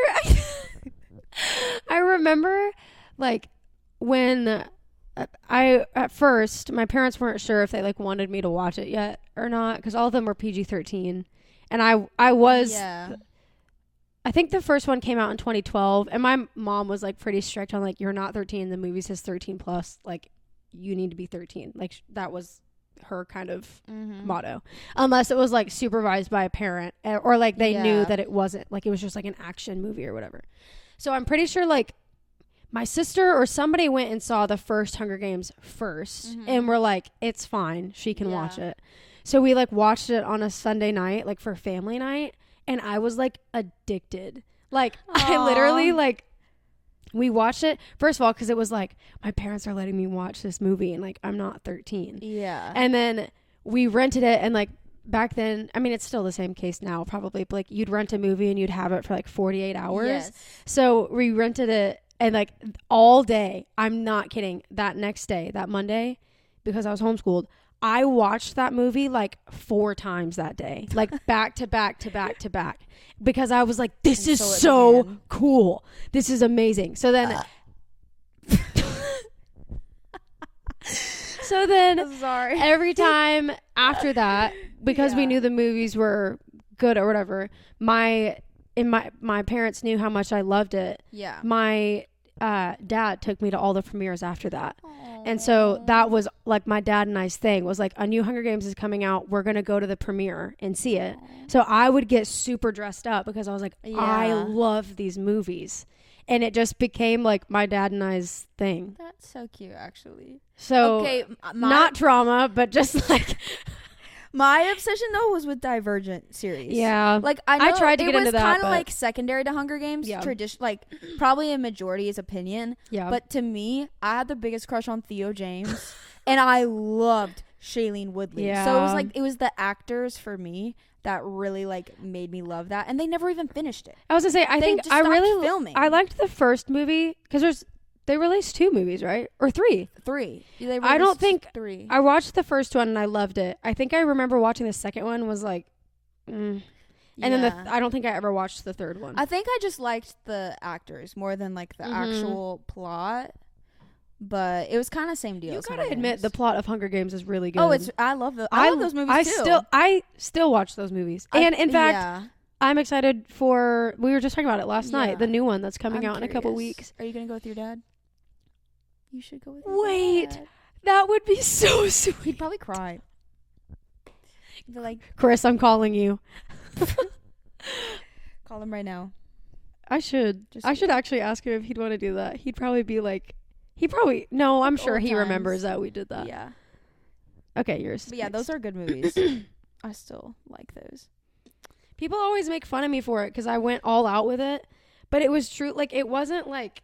[SPEAKER 2] I remember, like, when at first my parents weren't sure if they like wanted me to watch it yet or not, because all of them were PG-13. And I was, I think the first one came out in 2012, and my mom was like pretty strict on like, you're not 13. The movie says 13 plus. Like, you need to be 13. Like, that was her kind of motto, unless it was like supervised by a parent, or like they knew that it wasn't like, it was just like an action movie or whatever. So I'm pretty sure like my sister or somebody went and saw the first Hunger Games first, and we're like, it's fine, she can watch it. So we like watched it on a Sunday night, like for family night, and I was like addicted. Like I literally like, we watched it first of all because it was like my parents are letting me watch this movie and like I'm not 13.
[SPEAKER 1] Yeah.
[SPEAKER 2] And then we rented it, and like back then, I mean it's still the same case now probably, but like you'd rent a movie and you'd have it for like 48 hours. Yes. So we rented it, and like all day, I'm not kidding, that next day, that Monday, because I was homeschooled, I watched that movie like 4 times that day, like back to back to back to back, because I was like, this is so cool. This is amazing. So then, every time after that, because we knew the movies were good or whatever, my parents knew how much I loved it. Yeah. My dad took me to all the premieres after that. Aww. And so that was like my dad and I's thing, was like, a new Hunger Games is coming out, we're gonna go to the premiere and see it. So I would get super dressed up because I was like, I love these movies, and it just became like my dad and I's thing.
[SPEAKER 1] That's so cute, actually.
[SPEAKER 2] So okay, not drama, but just like
[SPEAKER 1] my obsession though was with Divergent series.
[SPEAKER 2] Yeah,
[SPEAKER 1] like I tried to get into that. It was kind of like secondary to Hunger Games. Yeah. Tradition, like probably a majority's opinion. Yeah. But to me, I had the biggest crush on Theo James, and I loved Shailene Woodley. Yeah. So it was the actors for me that really like made me love that, and they never even finished it.
[SPEAKER 2] I was gonna say, I think I really filming. I liked the first movie because they released 2 movies, right? Or 3?
[SPEAKER 1] 3.
[SPEAKER 2] I don't think
[SPEAKER 1] 3.
[SPEAKER 2] I watched the first one and I loved it. I think I remember watching the second one, was like, and then I don't think I ever watched the third one.
[SPEAKER 1] I think I just liked the actors more than like the actual plot. But it was kind of same deal.
[SPEAKER 2] You gotta admit, the plot of Hunger Games is really good.
[SPEAKER 1] Oh, I love those movies too.
[SPEAKER 2] I still watch those movies, and in fact, I'm excited for. We were just talking about it last night. The new one that's coming out in a couple weeks.
[SPEAKER 1] Are you gonna go with your dad? You should go with
[SPEAKER 2] your dad. That would be so sweet.
[SPEAKER 1] He'd probably cry. He'd be like,
[SPEAKER 2] Chris, I'm calling you.
[SPEAKER 1] Call him right now.
[SPEAKER 2] I should actually ask him if he'd want to do that. He'd probably be like, I'm sure he remembers that we did that.
[SPEAKER 1] Yeah.
[SPEAKER 2] Okay, yours.
[SPEAKER 1] But yeah, those are good movies. I still like those.
[SPEAKER 2] People always make fun of me for it because I went all out with it. But it was true. Like, it wasn't like,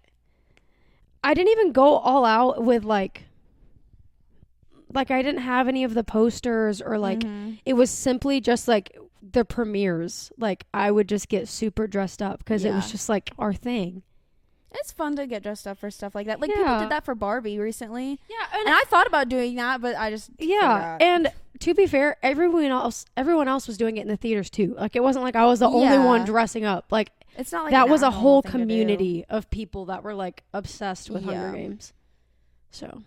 [SPEAKER 2] I didn't even go all out with like I didn't have any of the posters or like, it was simply just like the premieres. Like, I would just get super dressed up because it was just like our thing.
[SPEAKER 1] It's fun to get dressed up for stuff like that. Like, people did that for Barbie recently.
[SPEAKER 2] Yeah.
[SPEAKER 1] And I thought about doing that, but I just forgot.
[SPEAKER 2] And to be fair, everyone else was doing it in the theaters too. Like, it wasn't like I was the only one dressing up. Like,
[SPEAKER 1] it's not like
[SPEAKER 2] that was a whole community of people that were like obsessed with Hunger Games. So,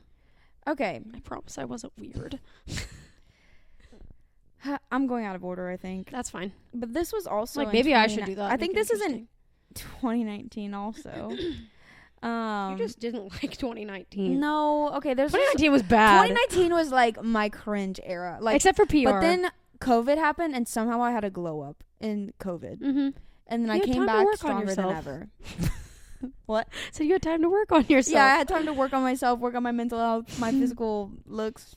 [SPEAKER 1] okay.
[SPEAKER 2] I promise I wasn't weird.
[SPEAKER 1] I'm going out of order, I think.
[SPEAKER 2] That's fine.
[SPEAKER 1] But this was also
[SPEAKER 2] like, maybe I should do that.
[SPEAKER 1] I think this is in 2019 also.
[SPEAKER 2] You just didn't like 2019.
[SPEAKER 1] No, okay.
[SPEAKER 2] 2019 was bad.
[SPEAKER 1] 2019 was like my cringe era, like
[SPEAKER 2] except for PR.
[SPEAKER 1] But then COVID happened, and somehow I had a glow up in COVID, and then I came back stronger than ever. What?
[SPEAKER 2] So you had time to work on yourself?
[SPEAKER 1] Yeah, I had time to work on myself, work on my mental health, my physical looks.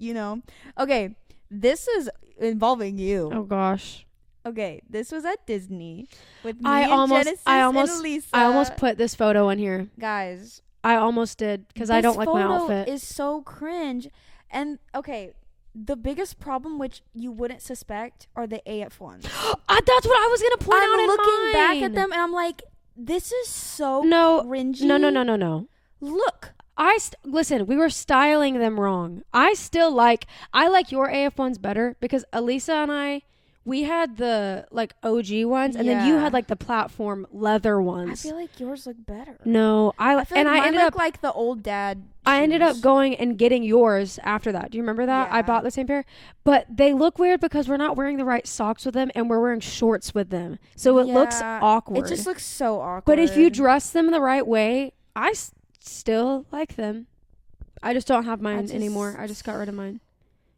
[SPEAKER 1] Okay, this is involving you.
[SPEAKER 2] Oh gosh.
[SPEAKER 1] Okay, this was at Disney with me and Genesis and Lisa.
[SPEAKER 2] I almost put this photo in here.
[SPEAKER 1] Guys.
[SPEAKER 2] I almost did because I don't like my outfit.
[SPEAKER 1] This photo is so cringe. And, okay, the biggest problem, which you wouldn't suspect, are the AF ones.
[SPEAKER 2] That's what I was going to point out in mine.
[SPEAKER 1] I'm looking back at them, and I'm like, this is so cringy.
[SPEAKER 2] No.
[SPEAKER 1] Look.
[SPEAKER 2] Listen, we were styling them wrong. I like your AF ones better because Elisa and we had the like OG ones, and then you had like the platform leather ones.
[SPEAKER 1] I feel like yours look better.
[SPEAKER 2] No, I ended up
[SPEAKER 1] like the old dad shoes.
[SPEAKER 2] I ended up going and getting yours after that. Do you remember that? Yeah. I bought the same pair, but they look weird because we're not wearing the right socks with them, and we're wearing shorts with them, so it looks awkward.
[SPEAKER 1] It just looks so awkward.
[SPEAKER 2] But if you dress them the right way, I still like them. I just don't have mine anymore. I just got rid of mine.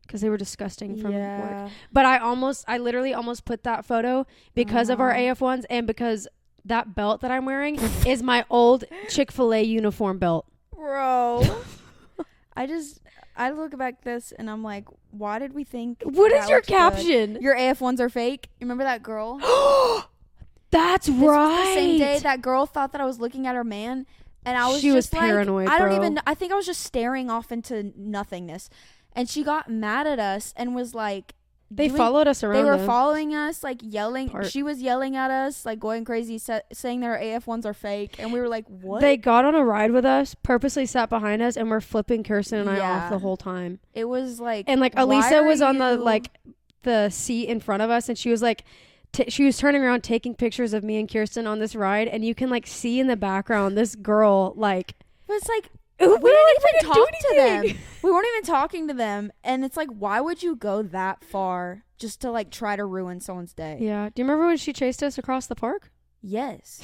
[SPEAKER 2] Because they were disgusting from work. But I literally almost put that photo because of our AF ones and because that belt that I'm wearing is my old Chick-fil-A uniform belt.
[SPEAKER 1] Bro. I look back at this and I'm like, why did we think?
[SPEAKER 2] What is your caption?
[SPEAKER 1] Good? Your AF1s are fake. You remember that girl?
[SPEAKER 2] That's
[SPEAKER 1] this
[SPEAKER 2] right.
[SPEAKER 1] Was the same day that girl thought that I was looking at her man, and I was
[SPEAKER 2] she was paranoid.
[SPEAKER 1] I don't even. I think I was just staring off into nothingness, and she got mad at us and was like,
[SPEAKER 2] they followed us around.
[SPEAKER 1] They were following us, like yelling. She was yelling at us, like going crazy, saying that our AF1s are fake. And we were like, what?
[SPEAKER 2] They got on a ride with us, purposely sat behind us, and were flipping Kirsten and I off the whole time.
[SPEAKER 1] It was like...
[SPEAKER 2] And like Elisa was on the seat in front of us, and she was like... she was turning around taking pictures of me and Kirsten on this ride, and you can like see in the background this girl like...
[SPEAKER 1] But it's like... We didn't even talk to them. We weren't even talking to them. And it's like, why would you go that far just to like try to ruin someone's day?
[SPEAKER 2] Yeah. Do you remember when she chased us across the park?
[SPEAKER 1] Yes.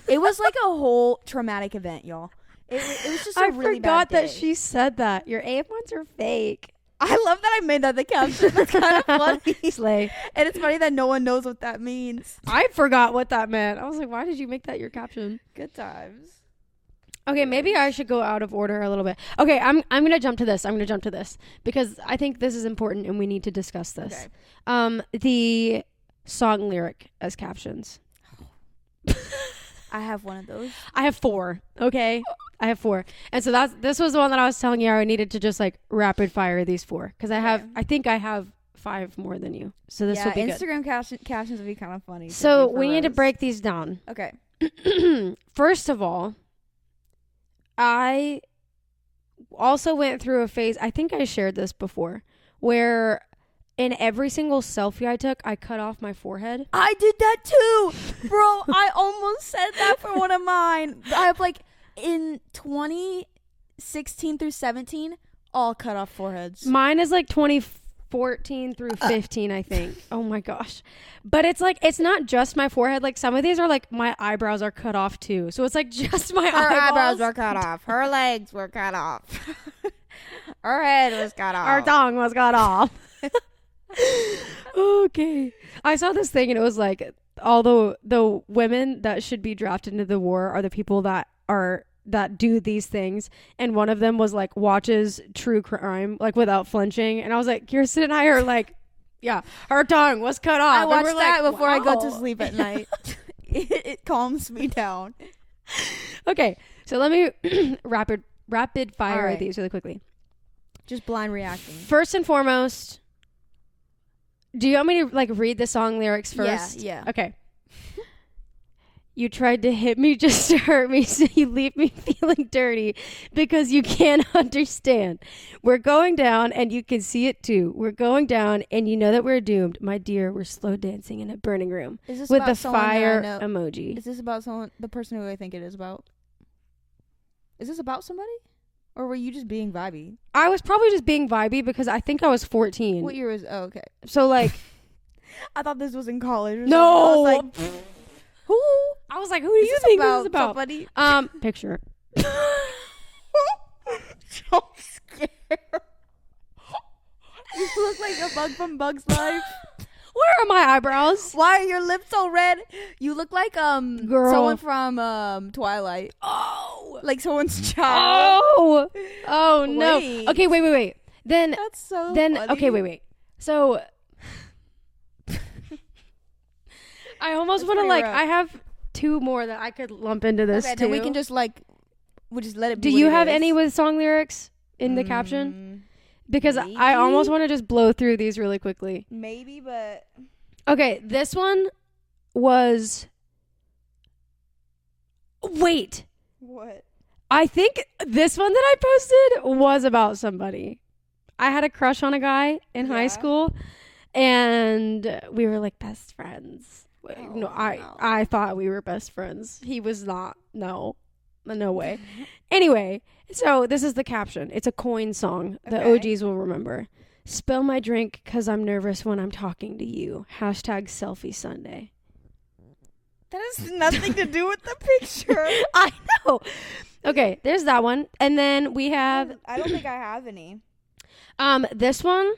[SPEAKER 1] It was like a whole traumatic event, y'all. It was just a really bad day.
[SPEAKER 2] I forgot that she said that. Your AF1s are fake.
[SPEAKER 1] I love that I made that the caption. That's kind of funny.
[SPEAKER 2] Slay.
[SPEAKER 1] And it's funny that no one knows what that means.
[SPEAKER 2] I forgot what that meant. I was like, why did you make that your caption?
[SPEAKER 1] Good times.
[SPEAKER 2] Okay, maybe I should go out of order a little bit. Okay, I'm gonna jump to this because I think this is important and we need to discuss this. Okay. The song lyric as captions.
[SPEAKER 1] I have one of those.
[SPEAKER 2] I have 4. Okay, I have 4, and so this was the one that I was telling you I needed to just like rapid fire these 4 because I think I have 5 more than you. So this will be
[SPEAKER 1] Instagram good. Captions would be kind of funny.
[SPEAKER 2] So we need to break these down.
[SPEAKER 1] Okay.
[SPEAKER 2] First of all, I also went through a phase, I think I shared this before, where in every single selfie I took, I cut off my forehead.
[SPEAKER 1] I did that too, bro. I almost said that for one of mine. I have like in 2016 through 17, all cut off foreheads.
[SPEAKER 2] Mine is like 2014 through 15, I think. Oh my gosh. But it's like, it's not just my forehead. Like some of these are like my eyebrows are cut off too. So it's like just my
[SPEAKER 1] eyebrows were cut off. Her legs were cut off. Her head was cut off.
[SPEAKER 2] Her tongue was cut off. Okay. I saw this thing and it was like, although the women that should be drafted into the war are the people that do these things, and one of them was like watches true crime like without flinching, and I was like, Kirsten and I are like, yeah, her tongue was cut off.
[SPEAKER 1] I watch that before I go to sleep at night. It calms me down.
[SPEAKER 2] Okay, so let me rapid fire these really quickly.
[SPEAKER 1] Just blind reacting.
[SPEAKER 2] First and foremost, do you want me to like read the song lyrics first?
[SPEAKER 1] Yeah.
[SPEAKER 2] Okay. You tried to hit me just to hurt me, so you leave me feeling dirty because you can't understand. We're going down, and you can see it too. We're going down, and you know that we're doomed. My dear, we're slow dancing in a burning room with the fire emoji.
[SPEAKER 1] Is this about the person who I think it is about? Is this about somebody? Or were you just being vibey?
[SPEAKER 2] I was probably just being vibey because I think I was 14.
[SPEAKER 1] What year was... Oh, okay.
[SPEAKER 2] So, like...
[SPEAKER 1] I thought this was in college or
[SPEAKER 2] no!
[SPEAKER 1] something. I was like... Who?
[SPEAKER 2] I was like, who do you think this is about?
[SPEAKER 1] Somebody?
[SPEAKER 2] Picture.
[SPEAKER 1] So scared. You look like a bug from Bug's Life.
[SPEAKER 2] Where are my eyebrows?
[SPEAKER 1] Why are your lips so red? You look like someone from Twilight.
[SPEAKER 2] Oh,
[SPEAKER 1] like someone's child.
[SPEAKER 2] Oh no. Okay, wait. Then
[SPEAKER 1] that's so. Then funny.
[SPEAKER 2] Okay, wait. So. I almost want to like. I have 2 more that I could lump into this too.
[SPEAKER 1] Then we can just like. We'll just let it be.
[SPEAKER 2] Do you have any with song lyrics in the caption? Because maybe? I almost want to just blow through these really quickly.
[SPEAKER 1] Maybe, but.
[SPEAKER 2] Okay, this one was. Wait.
[SPEAKER 1] What?
[SPEAKER 2] I think this one that I posted was about somebody. I had a crush on a guy in high school, and we were like best friends. No, I thought we were best friends. He was not. No way. Anyway, so this is the caption. It's a coin song. The OGs will remember. Spill my drink because I'm nervous when I'm talking to you. # selfie Sunday.
[SPEAKER 1] That has nothing to do with the picture.
[SPEAKER 2] I know. Okay, there's that one. And then we have...
[SPEAKER 1] I don't think I have any.
[SPEAKER 2] This one,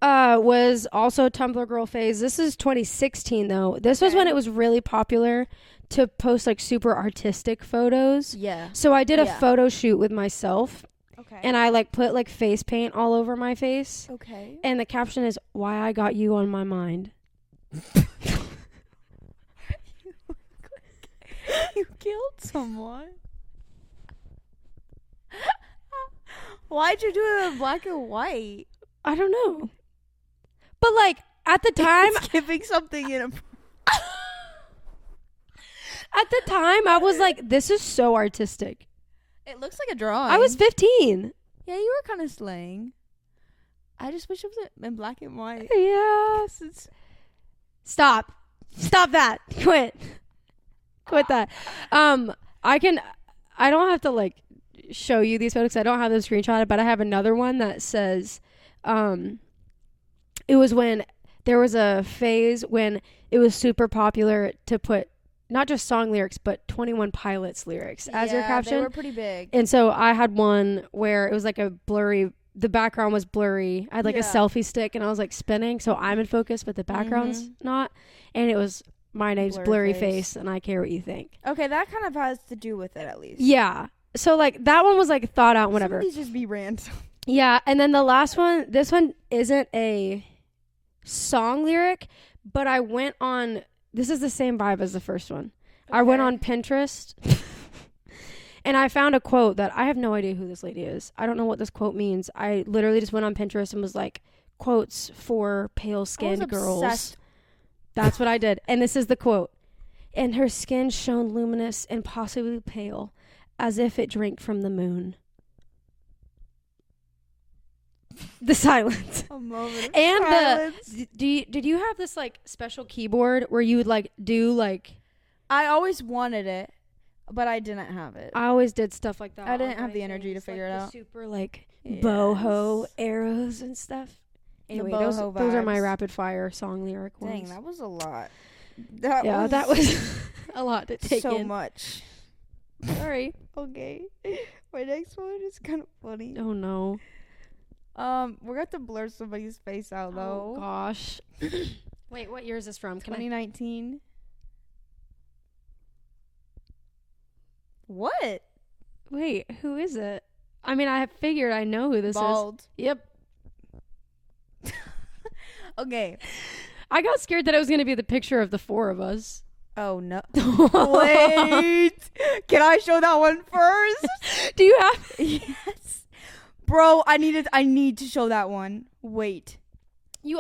[SPEAKER 2] Was also Tumblr girl phase. This is 2016 though. This was when it was really popular to post like super artistic photos.
[SPEAKER 1] Yeah.
[SPEAKER 2] So I did a photo shoot with myself.
[SPEAKER 1] Okay.
[SPEAKER 2] And I like put like face paint all over my face.
[SPEAKER 1] Okay.
[SPEAKER 2] And the caption is "Why I got you on my mind."
[SPEAKER 1] You killed someone. Why'd you do it in black and white?
[SPEAKER 2] I don't know. But like at the time,
[SPEAKER 1] giving something in a.
[SPEAKER 2] At the time, I was like, "This is so artistic."
[SPEAKER 1] It looks like a drawing.
[SPEAKER 2] I was 15.
[SPEAKER 1] Yeah, you were kind of slaying. I just wish it was in black and white.
[SPEAKER 2] Yes. Stop that. Quit that. I don't have to like show you these photos. I don't have them screenshotted, but I have another one that says, it was when there was a phase when it was super popular to put not just song lyrics, but 21 Pilots lyrics as your caption.
[SPEAKER 1] They were pretty big.
[SPEAKER 2] And so I had one where it was like a blurry, the background was blurry. I had like a selfie stick and I was like spinning. So I'm in focus, but the background's not. And it was, my name's Blurry Face and I care what you think.
[SPEAKER 1] Okay, that kind of has to do with it at least.
[SPEAKER 2] Yeah. So like that one was like thought out, whatever.
[SPEAKER 1] Some of these just be random.
[SPEAKER 2] Yeah. And then the last one, this one isn't a song lyric, but I went on, this is the same vibe as the first one. Okay. I went on Pinterest and I found a quote that I have no idea who this lady is. I don't know what this quote means. I literally just went on Pinterest and was like, quotes for pale-skinned girls. That's what I did. And this is the quote. And her skin shone luminous and possibly pale, as if it drank from the moon. The silence.
[SPEAKER 1] A moment of
[SPEAKER 2] and
[SPEAKER 1] silence.
[SPEAKER 2] Did you have this like special keyboard where you would like do like?
[SPEAKER 1] I always wanted it, but I didn't have it.
[SPEAKER 2] I always did stuff like that.
[SPEAKER 1] I didn't have the energy to figure it out.
[SPEAKER 2] Super like boho arrows and stuff. Anyway, those are my rapid fire song lyric ones.
[SPEAKER 1] Dang, that was a lot.
[SPEAKER 2] That was a lot to take
[SPEAKER 1] so
[SPEAKER 2] in.
[SPEAKER 1] much.
[SPEAKER 2] Sorry.
[SPEAKER 1] Okay. My next one is kind of funny.
[SPEAKER 2] Oh no.
[SPEAKER 1] We're gonna have to blur somebody's face out though.
[SPEAKER 2] Oh gosh. Wait, what year is this from?
[SPEAKER 1] 2019. What?
[SPEAKER 2] Wait, who is it? I mean, I figured I know who this
[SPEAKER 1] Bald.
[SPEAKER 2] is. Yep.
[SPEAKER 1] Okay.
[SPEAKER 2] I got scared that it was going to be the picture of the four of us.
[SPEAKER 1] Oh, no. Wait. Can I show that one first?
[SPEAKER 2] Do you have?
[SPEAKER 1] Yes. Bro, I need to show that one. Wait.
[SPEAKER 2] You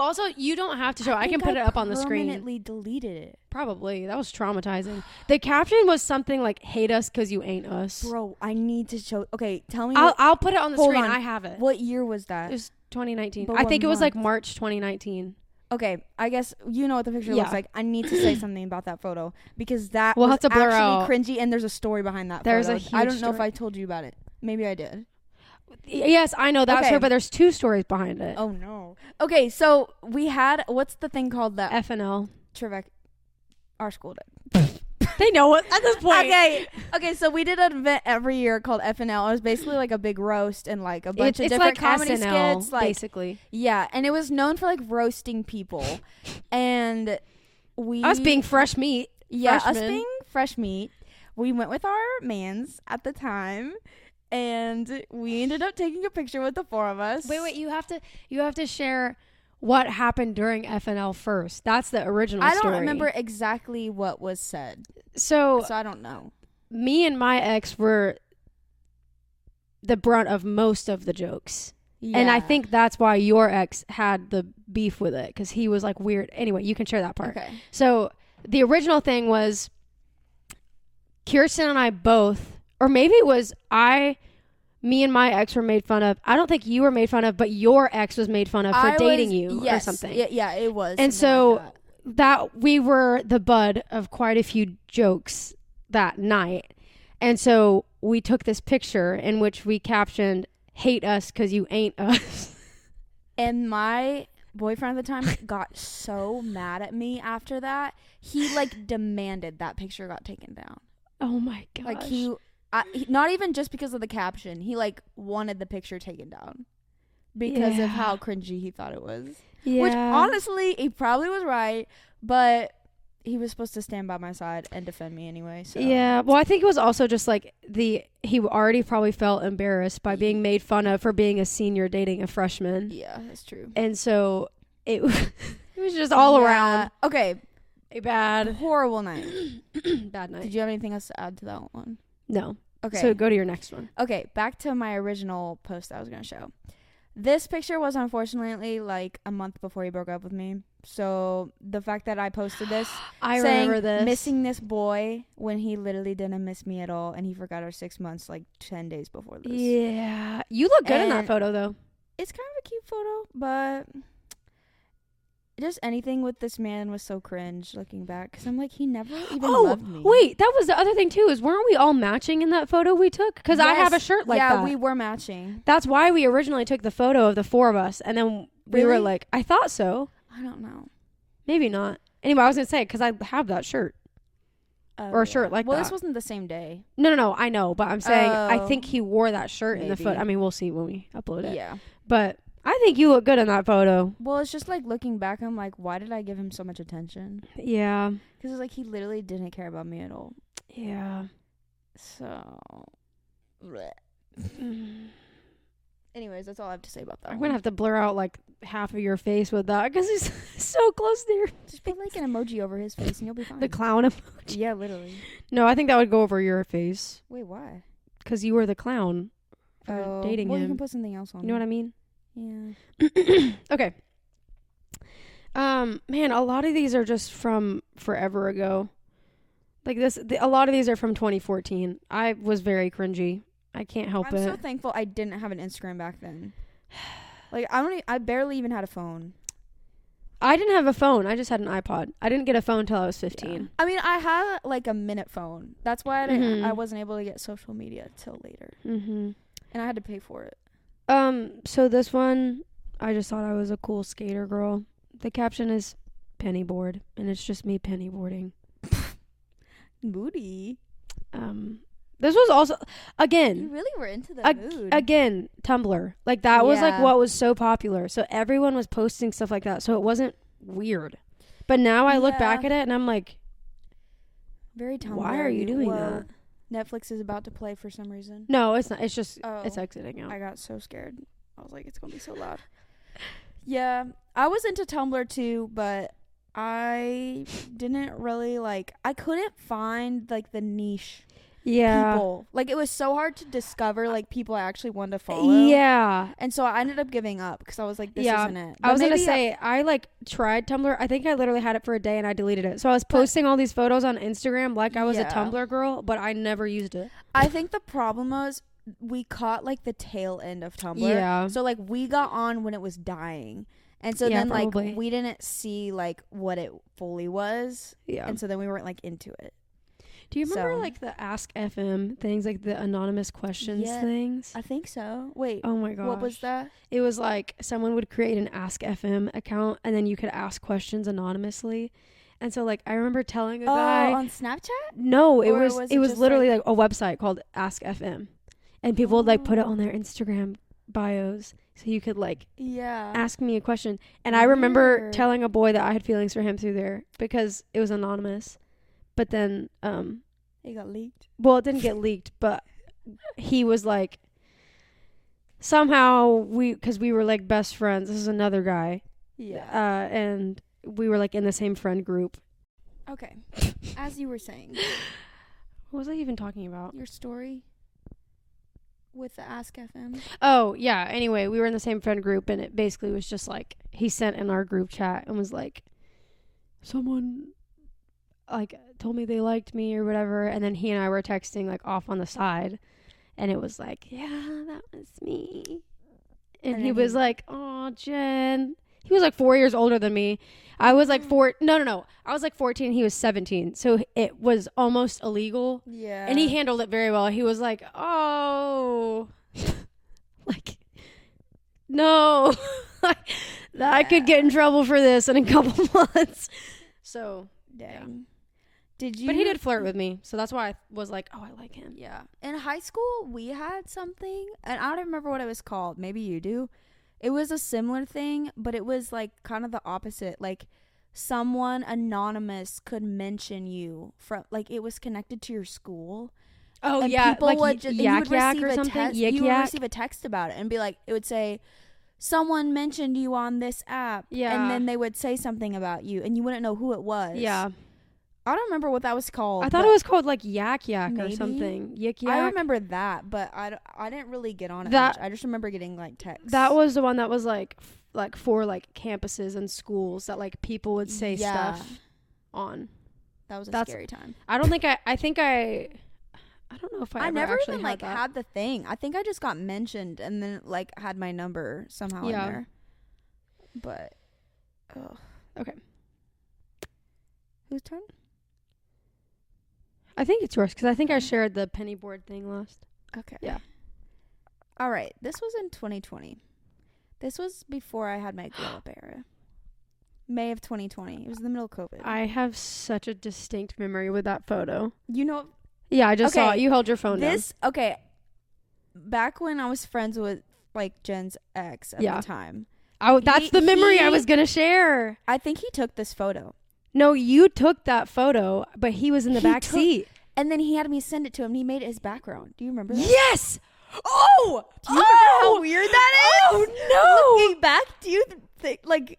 [SPEAKER 2] don't have to show. I can put it up on the screen.
[SPEAKER 1] I permanently deleted it.
[SPEAKER 2] Probably. That was traumatizing. The caption was something like, hate us because you ain't us.
[SPEAKER 1] Bro, I need to show. Okay, tell me.
[SPEAKER 2] I'll put it on the screen.
[SPEAKER 1] On.
[SPEAKER 2] I have it.
[SPEAKER 1] What year was that?
[SPEAKER 2] It was 2019.
[SPEAKER 1] But
[SPEAKER 2] I think it was
[SPEAKER 1] month?
[SPEAKER 2] like March 2019.
[SPEAKER 1] Okay, I guess you know what the picture looks like. I need to say something about that photo because that
[SPEAKER 2] we'll
[SPEAKER 1] was
[SPEAKER 2] have to blur
[SPEAKER 1] actually
[SPEAKER 2] out.
[SPEAKER 1] Cringy, and there's a story behind that
[SPEAKER 2] there's
[SPEAKER 1] photo.
[SPEAKER 2] A huge
[SPEAKER 1] I don't know
[SPEAKER 2] story.
[SPEAKER 1] if I told you about it. Maybe I did.
[SPEAKER 2] Yes, I know that's her, but there's two stories behind it.
[SPEAKER 1] Oh no. Okay, so we had what's the thing called that
[SPEAKER 2] FNL.
[SPEAKER 1] Trivec. Our school did.
[SPEAKER 2] They know it at this point.
[SPEAKER 1] Okay. So we did an event every year called FNL. It was basically like a big roast and like a bunch of different
[SPEAKER 2] like
[SPEAKER 1] comedy
[SPEAKER 2] SNL,
[SPEAKER 1] skits, like,
[SPEAKER 2] basically.
[SPEAKER 1] Yeah, and it was known for like roasting people, and
[SPEAKER 2] us being fresh meat.
[SPEAKER 1] Yeah,
[SPEAKER 2] freshmen.
[SPEAKER 1] us being fresh meat. We went with our mans at the time, and we ended up taking a picture with the four of us.
[SPEAKER 2] Wait, you have to share what happened during FNL first. That's the original story.
[SPEAKER 1] I don't remember exactly what was said.
[SPEAKER 2] So
[SPEAKER 1] I don't know.
[SPEAKER 2] Me and my ex were the brunt of most of the jokes. Yeah. And I think that's why your ex had the beef with it, because he was like weird. Anyway, you can share that part.
[SPEAKER 1] Okay.
[SPEAKER 2] So the original thing was Kirsten and I both, or maybe it was me and my ex were made fun of. I don't think you were made fun of, but your ex was made fun of for dating you or something.
[SPEAKER 1] Yeah, it was.
[SPEAKER 2] And so that we were the butt of quite a few jokes that night. And so we took this picture in which we captioned, hate us because you ain't us.
[SPEAKER 1] And my boyfriend at the time got so mad at me after that. He like demanded that picture got taken down.
[SPEAKER 2] Oh my gosh.
[SPEAKER 1] Like he not even just because of the caption. He like wanted the picture taken down because of how cringy he thought it was. Yeah. Which, honestly, he probably was right, but he was supposed to stand by my side and defend me anyway. So.
[SPEAKER 2] Yeah. Well, I think it was also just like he already probably felt embarrassed by being made fun of for being a senior dating a freshman.
[SPEAKER 1] Yeah, that's true.
[SPEAKER 2] And so it was just all around.
[SPEAKER 1] Okay.
[SPEAKER 2] A
[SPEAKER 1] horrible night.
[SPEAKER 2] Bad night.
[SPEAKER 1] Did you have anything else to add to that one?
[SPEAKER 2] No.
[SPEAKER 1] Okay.
[SPEAKER 2] So go to your next one.
[SPEAKER 1] Okay. Back to my original post I was going to show. This picture was unfortunately like a month before he broke up with me. So the fact that I posted this,
[SPEAKER 2] I
[SPEAKER 1] saying,
[SPEAKER 2] remember this,
[SPEAKER 1] missing this boy when he literally didn't miss me at all, and he forgot our 6 months like 10 days before this.
[SPEAKER 2] Yeah, you look good in that photo though.
[SPEAKER 1] It's kind of a cute photo, but just anything with this man was so cringe looking back, because I'm like, he never even loved me.
[SPEAKER 2] Wait, that was the other thing too, is weren't we all matching in that photo we took? Because yes, I have a shirt like that.
[SPEAKER 1] Yeah, we were matching.
[SPEAKER 2] That's why we originally took the photo of the four of us, and then we were like, I thought so.
[SPEAKER 1] I don't know.
[SPEAKER 2] Maybe not. Anyway, I was going to say, because I have that shirt. Or a shirt like that.
[SPEAKER 1] Well, this wasn't the same day.
[SPEAKER 2] No, I know, but I'm saying I think he wore that shirt in the photo. I mean, we'll see when we upload it.
[SPEAKER 1] Yeah.
[SPEAKER 2] But I think you look good in that photo.
[SPEAKER 1] Well, it's just like looking back, I'm like, why did I give him so much attention?
[SPEAKER 2] Yeah.
[SPEAKER 1] Because it's like he literally didn't care about me at all.
[SPEAKER 2] Yeah.
[SPEAKER 1] So. Anyways, that's all I have to say about that.
[SPEAKER 2] I'm going to have to blur out like half of your face with that because he's so close there.
[SPEAKER 1] Just put like an emoji over his face and you'll be fine.
[SPEAKER 2] The clown emoji?
[SPEAKER 1] Yeah, literally.
[SPEAKER 2] No, I think that would go over your face.
[SPEAKER 1] Wait, why?
[SPEAKER 2] Because you were the clown for dating him.
[SPEAKER 1] You can put something else on.
[SPEAKER 2] You know what I mean?
[SPEAKER 1] Yeah.
[SPEAKER 2] Okay. Man, a lot of these are just from forever ago. Like this, a lot of these are from 2014. I was very cringy. I can't help it.
[SPEAKER 1] I'm so thankful I didn't have an Instagram back then. Like I barely even had a phone.
[SPEAKER 2] I didn't have a phone. I just had an iPod. I didn't get a phone until I was 15.
[SPEAKER 1] Yeah. I mean, I had like a minute phone. That's why I wasn't able to get social media till later. Mm-hmm. And I had to pay for it.
[SPEAKER 2] So this one, I just thought I was a cool skater girl. The caption is pennyboard, and it's just me pennyboarding.
[SPEAKER 1] Moody.
[SPEAKER 2] This was also, again,
[SPEAKER 1] you really were into the mood.
[SPEAKER 2] Again, Tumblr. Like, that was, like, what was so popular. So, everyone was posting stuff like that. So, it wasn't weird. But now I look back at it, and I'm like,
[SPEAKER 1] very Tumblr.
[SPEAKER 2] Why are you doing that?
[SPEAKER 1] Netflix is about to play for some reason.
[SPEAKER 2] No, it's not. It's just, it's exiting out.
[SPEAKER 1] I got so scared. I was like, it's going to be so loud. Yeah. I was into Tumblr, too, but I didn't really, like, I couldn't find, like, the niche.
[SPEAKER 2] Yeah.
[SPEAKER 1] People. Like, it was so hard to discover, like, people I actually wanted to follow.
[SPEAKER 2] Yeah.
[SPEAKER 1] And so I ended up giving up because I was like, this isn't it.
[SPEAKER 2] But I was going to say, I, like, tried Tumblr. I think I literally had it for a day and I deleted it. So I was posting all these photos on Instagram like I was a Tumblr girl, but I never used it.
[SPEAKER 1] I think the problem was we caught, like, the tail end of Tumblr.
[SPEAKER 2] Yeah.
[SPEAKER 1] So, like, we got on when it was dying. And so then, probably. Like, we didn't see, like, what it fully was. Yeah. And so then we weren't, like, into it.
[SPEAKER 2] Do you remember, like, the Ask FM things, like the anonymous questions things?
[SPEAKER 1] I think so. Wait.
[SPEAKER 2] Oh, my gosh.
[SPEAKER 1] What was that?
[SPEAKER 2] It was, like, someone would create an Ask FM account, and then you could ask questions anonymously. And so, like, I remember telling a guy.
[SPEAKER 1] On Snapchat?
[SPEAKER 2] No, it was literally, like, a website called Ask FM. And people would, like, put it on their Instagram bios. So you could, like, ask me a question. And I remember telling a boy that I had feelings for him through there because it was anonymous. But then,
[SPEAKER 1] it got leaked.
[SPEAKER 2] Well, it didn't get leaked, but he was like, somehow because we were like best friends. This is another guy. Yeah. And we were like in the same friend group.
[SPEAKER 1] Okay. As you were saying.
[SPEAKER 2] What was I even talking about?
[SPEAKER 1] Your story with the Ask FM.
[SPEAKER 2] Oh, yeah. Anyway, we were in the same friend group, and it basically was just like, he sent in our group chat and was like, someone like told me they liked me or whatever, and then he and I were texting like off on the side, and it was like, yeah, that was me. And he was like, oh, Jen. He was like 4 years older than me. I was like no. I was like 14. He was 17. So it was almost illegal. Yeah. And he handled it very well. He was like, oh, like, no, I could get in trouble for this in a couple months. So,
[SPEAKER 1] dang. Yeah.
[SPEAKER 2] But he did flirt with me, so that's why I was like, oh, I like him.
[SPEAKER 1] Yeah. In high school, we had something, and I don't remember what it was called. Maybe you do. It was a similar thing, but it was like kind of the opposite. Like someone anonymous could mention you from, like, it was connected to your school.
[SPEAKER 2] Oh,
[SPEAKER 1] and
[SPEAKER 2] yeah.
[SPEAKER 1] people
[SPEAKER 2] Like
[SPEAKER 1] would just,
[SPEAKER 2] Yak Yak or something?
[SPEAKER 1] You would receive a text about it and be like, it would say, someone mentioned you on this app.
[SPEAKER 2] Yeah.
[SPEAKER 1] And then they would say something about you and you wouldn't know who it was.
[SPEAKER 2] Yeah.
[SPEAKER 1] I don't remember what that was called.
[SPEAKER 2] I thought it was called like Yak Yak
[SPEAKER 1] maybe?
[SPEAKER 2] or something. Yik Yak.
[SPEAKER 1] I remember that, but I didn't really get on it much. I just remember getting like texts.
[SPEAKER 2] That was the one that was like for like campuses and schools that like people would say stuff on.
[SPEAKER 1] That was a scary time.
[SPEAKER 2] I don't think I don't know if I
[SPEAKER 1] never
[SPEAKER 2] actually
[SPEAKER 1] even like had the thing. I think I just got mentioned and then like had my number somehow in there. But
[SPEAKER 2] okay.
[SPEAKER 1] Whose turn?
[SPEAKER 2] I think it's yours because I think I shared the penny board thing last.
[SPEAKER 1] Okay.
[SPEAKER 2] Yeah.
[SPEAKER 1] All right. This was in 2020. This was before I had my glow up era. May of 2020. It was in the middle of COVID.
[SPEAKER 2] I have such a distinct memory with that photo.
[SPEAKER 1] You know.
[SPEAKER 2] Yeah, I just saw it. You held your phone down.
[SPEAKER 1] Okay. Back when I was friends with like Jen's ex at the time.
[SPEAKER 2] Oh, that's the memory I was going to share.
[SPEAKER 1] I think he took this photo.
[SPEAKER 2] No, you took that photo, but he was in the back seat.
[SPEAKER 1] And then he had me send it to him. And he made it his background. Do you remember that?
[SPEAKER 2] Yes! Oh!
[SPEAKER 1] Do you remember how weird that is?
[SPEAKER 2] Oh, no!
[SPEAKER 1] Looking back, do you think, like,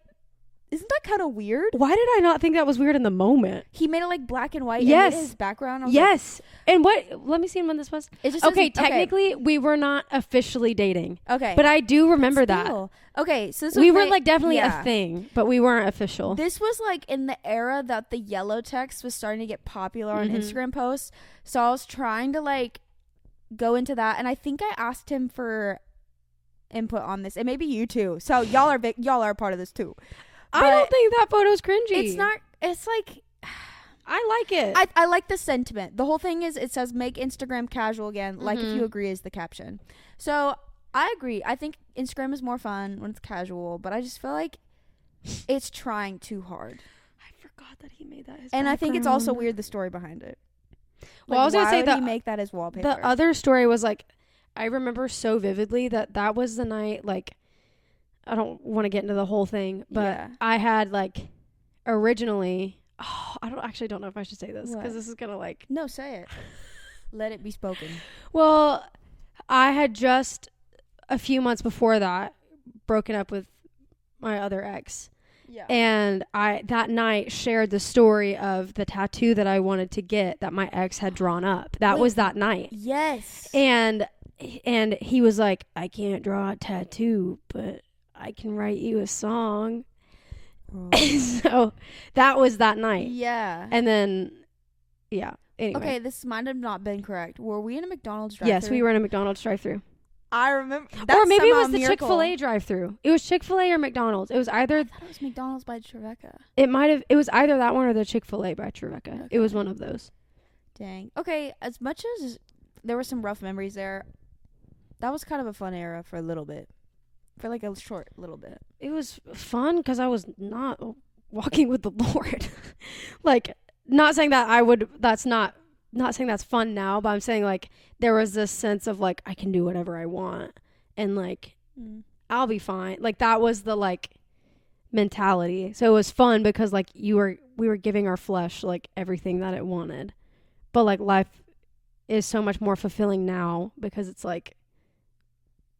[SPEAKER 1] isn't that kind of weird?
[SPEAKER 2] Why did I not think that was weird in the moment?
[SPEAKER 1] He made it, like, black and white.
[SPEAKER 2] Yes.
[SPEAKER 1] And his background.
[SPEAKER 2] Yes. And let me see when this was.
[SPEAKER 1] It just
[SPEAKER 2] okay, technically, we were not officially dating.
[SPEAKER 1] Okay.
[SPEAKER 2] But I do remember that.
[SPEAKER 1] Okay, so
[SPEAKER 2] we were, like, definitely a thing, but we weren't official.
[SPEAKER 1] This was, like, in the era that the yellow text was starting to get popular on Instagram posts. So I was trying to, like, go into that. And I think I asked him for input on this. And maybe you, too. So y'all are part of this, too. But
[SPEAKER 2] I don't think that photo's cringy.
[SPEAKER 1] It's not. It's like,
[SPEAKER 2] I like it.
[SPEAKER 1] I like the sentiment. The whole thing is, it says make Instagram casual again. Like if you agree is the caption. So I agree. I think Instagram is more fun when it's casual, but I just feel like it's trying too hard.
[SPEAKER 2] I forgot that he made that his
[SPEAKER 1] background. I think it's also weird the story behind it.
[SPEAKER 2] Well, I was gonna say
[SPEAKER 1] that he make that his wallpaper.
[SPEAKER 2] The other story was like, I remember so vividly that was the night, like, I don't want to get into the whole thing, but I had like originally, I don't know if I should say this because this is gonna like.
[SPEAKER 1] No, say it. Let it be spoken.
[SPEAKER 2] Well, I had just a few months before that broken up with my other ex. Yeah. And I that night shared the story of the tattoo that I wanted to get that my ex had drawn up. That was that night.
[SPEAKER 1] Yes.
[SPEAKER 2] And he was like, I can't draw a tattoo, but I can write you a song. So that was that night.
[SPEAKER 1] Yeah.
[SPEAKER 2] And then, yeah. Anyway.
[SPEAKER 1] Okay, this might have not been correct. Were we in a McDonald's drive-thru?
[SPEAKER 2] Yes, we were in a McDonald's drive-thru.
[SPEAKER 1] I remember.
[SPEAKER 2] Or maybe it was the Chick-fil-A drive-thru. It was Chick-fil-A or McDonald's. It was either.
[SPEAKER 1] I thought it was McDonald's by Tribeca.
[SPEAKER 2] It was either that one or the Chick-fil-A by Tribeca. Okay. It was one of those.
[SPEAKER 1] Dang. Okay, as much as there were some rough memories there, that was kind of a fun era for a little bit. For like a short little bit.
[SPEAKER 2] It was fun because I was not walking with the Lord. Like, not saying that I would, not saying that's fun now, but I'm saying like there was this sense of like I can do whatever I want and like I'll be fine. Like that was the like mentality. So it was fun because like we were giving our flesh like everything that it wanted. But like life is so much more fulfilling now because it's like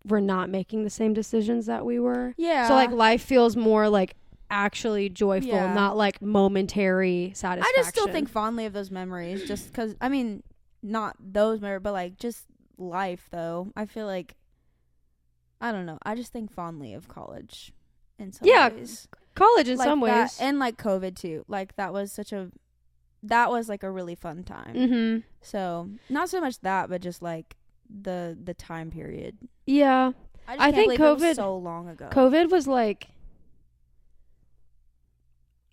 [SPEAKER 2] we're not making the same decisions that we were.
[SPEAKER 1] Yeah.
[SPEAKER 2] So like life feels more like actually joyful, not like momentary satisfaction.
[SPEAKER 1] I just still think fondly of those memories just because, I mean, not those memories, but like just life though. I feel like, I don't know. I just think fondly of college in some ways.
[SPEAKER 2] College in
[SPEAKER 1] like
[SPEAKER 2] some ways.
[SPEAKER 1] And like COVID too. Like that was like a really fun time.
[SPEAKER 2] Mm-hmm.
[SPEAKER 1] So not so much that, but just like the time period.
[SPEAKER 2] Yeah.
[SPEAKER 1] I think COVID was so long ago.
[SPEAKER 2] COVID was like,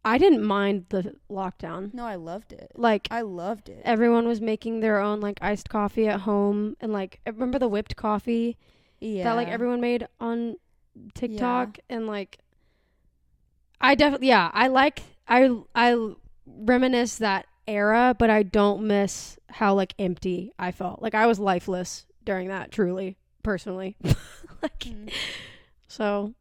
[SPEAKER 2] I didn't mind the lockdown.
[SPEAKER 1] No, I loved it.
[SPEAKER 2] Like
[SPEAKER 1] I loved it.
[SPEAKER 2] Everyone was making their own like iced coffee at home and like I remember the whipped coffee that like everyone made on TikTok and like I definitely I reminisce that era, but I don't miss how like empty I felt. Like I was lifeless during that, truly, personally. Like So,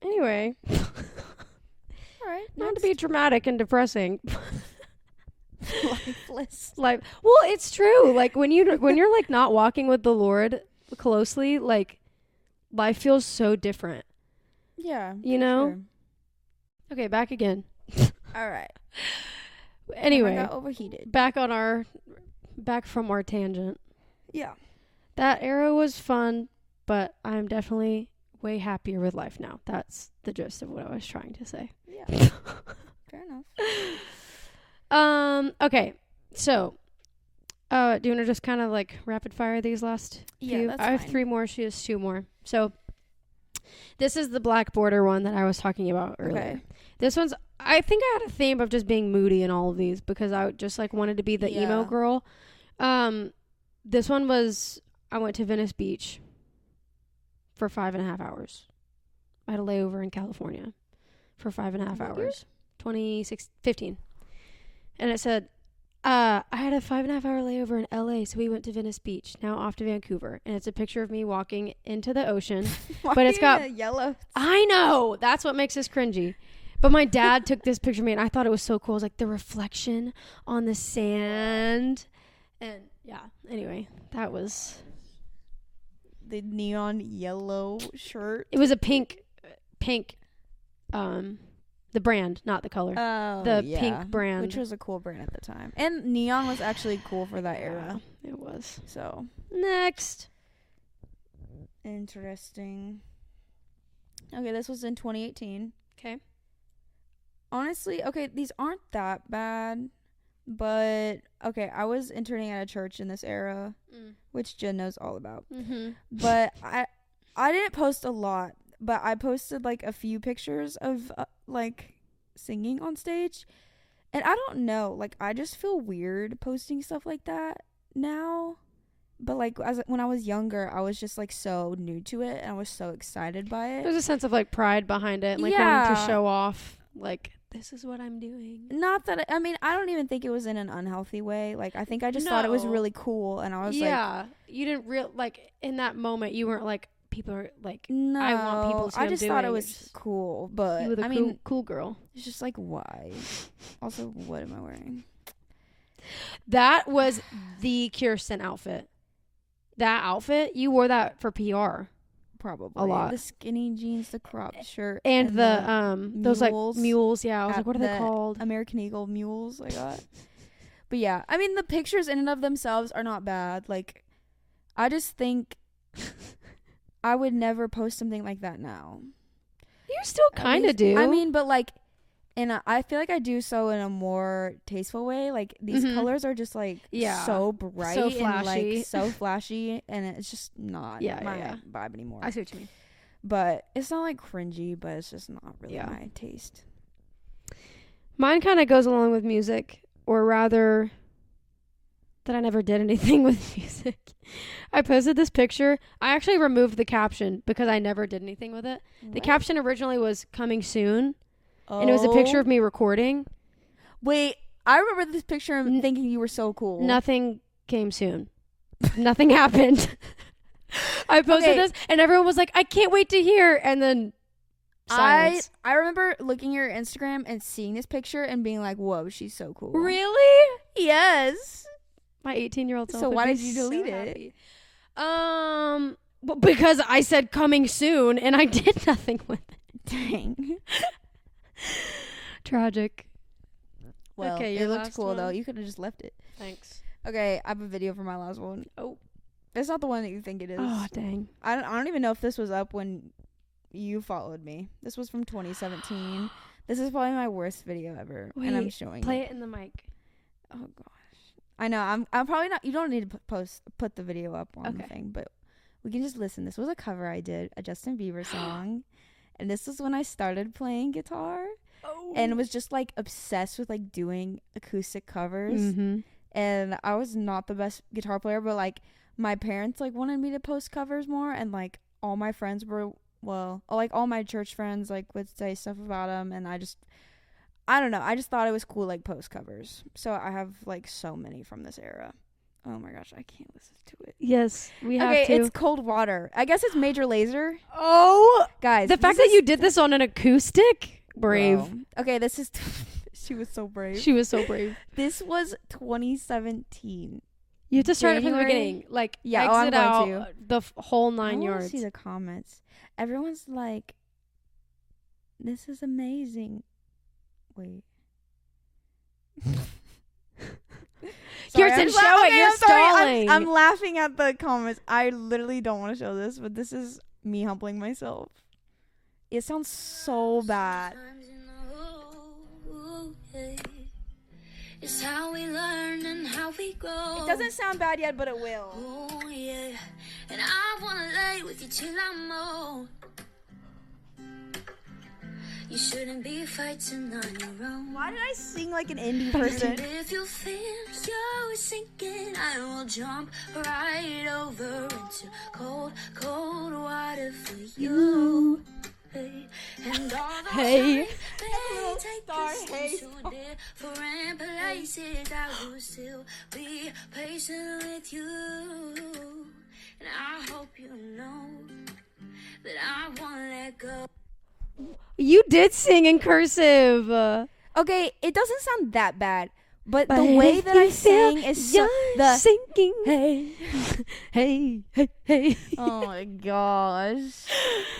[SPEAKER 2] anyway.
[SPEAKER 1] All right.
[SPEAKER 2] Not to be dramatic and depressing.
[SPEAKER 1] Lifeless.
[SPEAKER 2] Well, it's true. Like when you're like not walking with the Lord closely, like life feels so different.
[SPEAKER 1] Yeah.
[SPEAKER 2] You know?
[SPEAKER 1] Sure.
[SPEAKER 2] Okay, back again.
[SPEAKER 1] All right.
[SPEAKER 2] Anyway,
[SPEAKER 1] I got overheated.
[SPEAKER 2] back from our tangent.
[SPEAKER 1] Yeah.
[SPEAKER 2] That era was fun, but I'm definitely way happier with life now. That's the gist of what I was trying to say.
[SPEAKER 1] Yeah. Fair enough.
[SPEAKER 2] Okay. So, do you want to just kind of like rapid fire these last few?
[SPEAKER 1] That's
[SPEAKER 2] I have
[SPEAKER 1] fine.
[SPEAKER 2] 3 more. She has 2 more. So, this is the black border one that I was talking about earlier.
[SPEAKER 1] Okay.
[SPEAKER 2] This one's, I think I had a theme of just being moody in all of these because I just like wanted to be the emo girl. This one was, I went to Venice Beach for 5.5 hours. I had a layover in California for 5.5 hours. 15. And it said, I had a 5.5 hour layover in LA, so we went to Venice Beach, now off to Vancouver. And it's a picture of me walking into the ocean. But it's got
[SPEAKER 1] yellow.
[SPEAKER 2] I know. That's what makes this cringy. But my dad took this picture of me, and I thought it was so cool. It was like the reflection on the sand. And yeah, anyway, that was
[SPEAKER 1] the neon yellow shirt.
[SPEAKER 2] It was a pink, the brand, not the color.
[SPEAKER 1] Oh,
[SPEAKER 2] pink brand.
[SPEAKER 1] Which was a cool brand at the time. And neon was actually cool for that era.
[SPEAKER 2] It was.
[SPEAKER 1] So.
[SPEAKER 2] Next.
[SPEAKER 1] Interesting. Okay, this was in 2018.
[SPEAKER 2] Okay.
[SPEAKER 1] Honestly, okay, these aren't that bad. But, okay, I was interning at a church in this era, which Jen knows all about.
[SPEAKER 2] Mm-hmm.
[SPEAKER 1] But I didn't post a lot. But I posted, like, a few pictures of, like, singing on stage. And I don't know. Like, I just feel weird posting stuff like that now. But, like, when I was younger, I was just, like, so new to it. And I was so excited by it.
[SPEAKER 2] There's a sense of, like, pride behind it. And, like, wanting to show off, like, this is what I'm doing.
[SPEAKER 1] Not that, I mean, I don't even think it was in an unhealthy way. Like, I think I just thought it was really cool. And I was like.
[SPEAKER 2] Yeah. You didn't like, in that moment, you weren't like, people are like,
[SPEAKER 1] no,
[SPEAKER 2] I want people to see
[SPEAKER 1] I just thought it was cool, but
[SPEAKER 2] you were the
[SPEAKER 1] I mean,
[SPEAKER 2] cool girl.
[SPEAKER 1] It's just like, why? Also, what am I wearing?
[SPEAKER 2] That was the Kirsten outfit. That outfit, you wore that for PR.
[SPEAKER 1] Probably
[SPEAKER 2] a lot.
[SPEAKER 1] The skinny jeans, the cropped shirt,
[SPEAKER 2] and the those like mules. Yeah, I was like, what are they called?
[SPEAKER 1] American Eagle mules. I got. But yeah, I mean, the pictures in and of themselves are not bad. Like, I just think. I would never post something like that now.
[SPEAKER 2] You still kind of do.
[SPEAKER 1] I mean, but like, I feel like I do so in a more tasteful way. Like, these colors are just like so bright, so flashy, and like so flashy, and it's just not my vibe anymore.
[SPEAKER 2] I see what you mean.
[SPEAKER 1] But it's not like cringy, but it's just not really my taste.
[SPEAKER 2] Mine kind of goes along with music, or rather, that I never did anything with music. I posted this picture. I actually removed the caption because I never did anything with it. What? The caption originally was coming soon. Oh. And it was a picture of me recording.
[SPEAKER 1] Wait, I remember this picture and thinking you were so cool.
[SPEAKER 2] Nothing came soon. Nothing happened. I posted this and everyone was like, I can't wait to hear. And then silence.
[SPEAKER 1] I remember looking at your Instagram and seeing this picture and being like, whoa, she's so cool.
[SPEAKER 2] Really?
[SPEAKER 1] Yes.
[SPEAKER 2] My 18-year-old self.
[SPEAKER 1] So why did you delete it?
[SPEAKER 2] Because I said coming soon and I did nothing with it.
[SPEAKER 1] Dang.
[SPEAKER 2] Tragic.
[SPEAKER 1] Well, okay, it looked cool though. You could have just left it.
[SPEAKER 2] Thanks.
[SPEAKER 1] Okay, I have a video for my last one. Oh, it's not the one that you think it is.
[SPEAKER 2] Oh, dang.
[SPEAKER 1] I don't even know if this was up when you followed me. This was from 2017. This is probably my worst video ever. Wait, and I'm showing
[SPEAKER 2] play it in the mic.
[SPEAKER 1] Oh gosh. I know. I'm probably not. You don't need to put the video up on the thing, but we can just listen. This was a cover I did, a Justin Bieber song, and this was when I started playing guitar, and was just like obsessed with like doing acoustic covers. Mm-hmm. And I was not the best guitar player, but like my parents like wanted me to post covers more, and like all my friends were like all my church friends like would say stuff about them, and I don't know. I just thought it was cool, like, post covers. So I have, like, so many from this era. Oh my gosh, I can't listen to it.
[SPEAKER 2] Yes, we have to.
[SPEAKER 1] Okay, it's Cold Water. I guess it's Major Lazer.
[SPEAKER 2] Oh,
[SPEAKER 1] guys,
[SPEAKER 2] the fact that you did this on an acoustic, brave.
[SPEAKER 1] Bro. Okay, this is. She was so brave.
[SPEAKER 2] She was so brave.
[SPEAKER 1] This was 2017.
[SPEAKER 2] You have to start it from the beginning. Like, exit out the whole 9 yards.
[SPEAKER 1] I see the comments. Everyone's like, "This is amazing." Wait.
[SPEAKER 2] Kirsten, show it. You're stalling.
[SPEAKER 1] I'm laughing at the comments. I literally don't want to show this, but this is me humbling myself. It sounds so bad. It's how we learn and how we grow. It doesn't sound bad yet, but it will. Oh yeah, and I wanna lay with you till I'm old. You shouldn't be fighting on your own. Why did I sing like an indie person? If you feel you're sinking, I will jump right over into cold, cold water for you. And all the
[SPEAKER 2] hey.
[SPEAKER 1] Take us to different places. I will still be patient with you. And I hope you know that I won't let go.
[SPEAKER 2] You did sing in cursive.
[SPEAKER 1] Okay, it doesn't sound that bad. But the way that I sang is so the
[SPEAKER 2] sinking. Hey, hey, hey, hey.
[SPEAKER 1] Oh my gosh,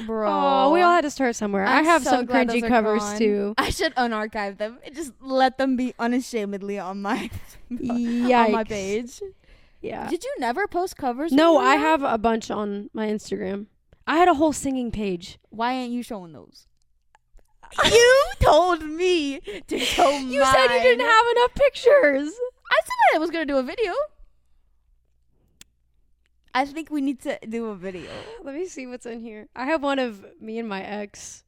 [SPEAKER 1] bro!
[SPEAKER 2] Oh, we all had to start somewhere. I have some cringy covers too.
[SPEAKER 1] I should unarchive them and just let them be unashamedly on my on my page.
[SPEAKER 2] Yeah.
[SPEAKER 1] Did you never post covers?
[SPEAKER 2] No, I have a bunch on my Instagram. I had a whole singing page.
[SPEAKER 1] Why ain't you showing those? You told me to show mine.
[SPEAKER 2] You said you didn't have enough pictures.
[SPEAKER 1] I said I was going to do a video. I think we need to do a video.
[SPEAKER 2] Let me see what's in here. I have one of me and my ex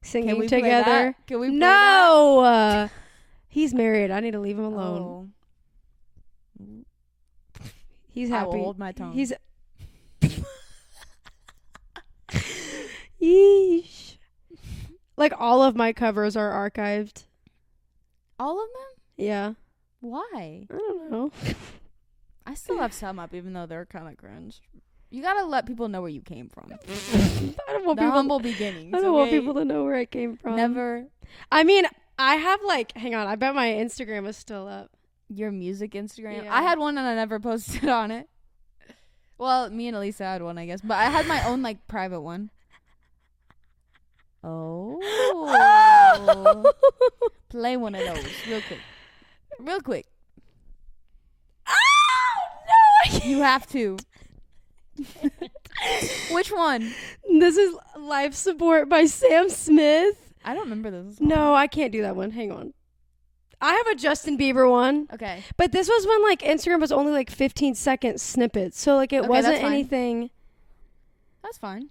[SPEAKER 2] singing
[SPEAKER 1] Can we
[SPEAKER 2] together.
[SPEAKER 1] Play that? Can we play
[SPEAKER 2] that? He's married. I need to leave him alone.
[SPEAKER 1] Oh.
[SPEAKER 2] He's happy.
[SPEAKER 1] I will hold my tongue.
[SPEAKER 2] He's Yeesh. Like, all of my covers are archived.
[SPEAKER 1] All of them?
[SPEAKER 2] Yeah.
[SPEAKER 1] Why?
[SPEAKER 2] I don't know.
[SPEAKER 1] I still have some up, even though they're kind of cringe. You gotta let people know where you came from.
[SPEAKER 2] I don't want
[SPEAKER 1] the humble beginnings.
[SPEAKER 2] I don't want people to know where I came from.
[SPEAKER 1] Never.
[SPEAKER 2] I mean, I have hang on. I bet my Instagram is still up.
[SPEAKER 1] Your music Instagram?
[SPEAKER 2] Yeah.
[SPEAKER 1] I had one and I never posted on it. Well, me and Elisa had one, I guess. But I had my own, private one. Oh. Play one of those real quick. Real quick.
[SPEAKER 2] Oh, no.
[SPEAKER 1] You have to. Which one?
[SPEAKER 2] This is Life Support by Sam Smith.
[SPEAKER 1] I don't remember this.
[SPEAKER 2] No, I can't do that one. Hang on. I have a Justin Bieber one.
[SPEAKER 1] Okay.
[SPEAKER 2] But this was when Instagram was only 15-second snippets. So it wasn't anything.
[SPEAKER 1] That's fine.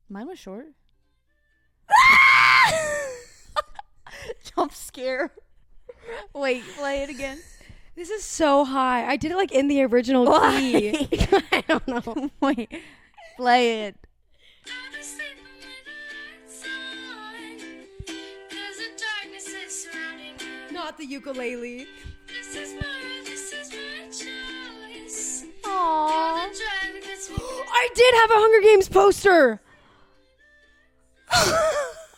[SPEAKER 1] Mine was short. Jump scare. Wait, play it again.
[SPEAKER 2] This is so high. I did it in the original key. I don't know.
[SPEAKER 1] Wait, play it.
[SPEAKER 2] Not the ukulele.
[SPEAKER 1] Aww.
[SPEAKER 2] I did have a Hunger Games poster.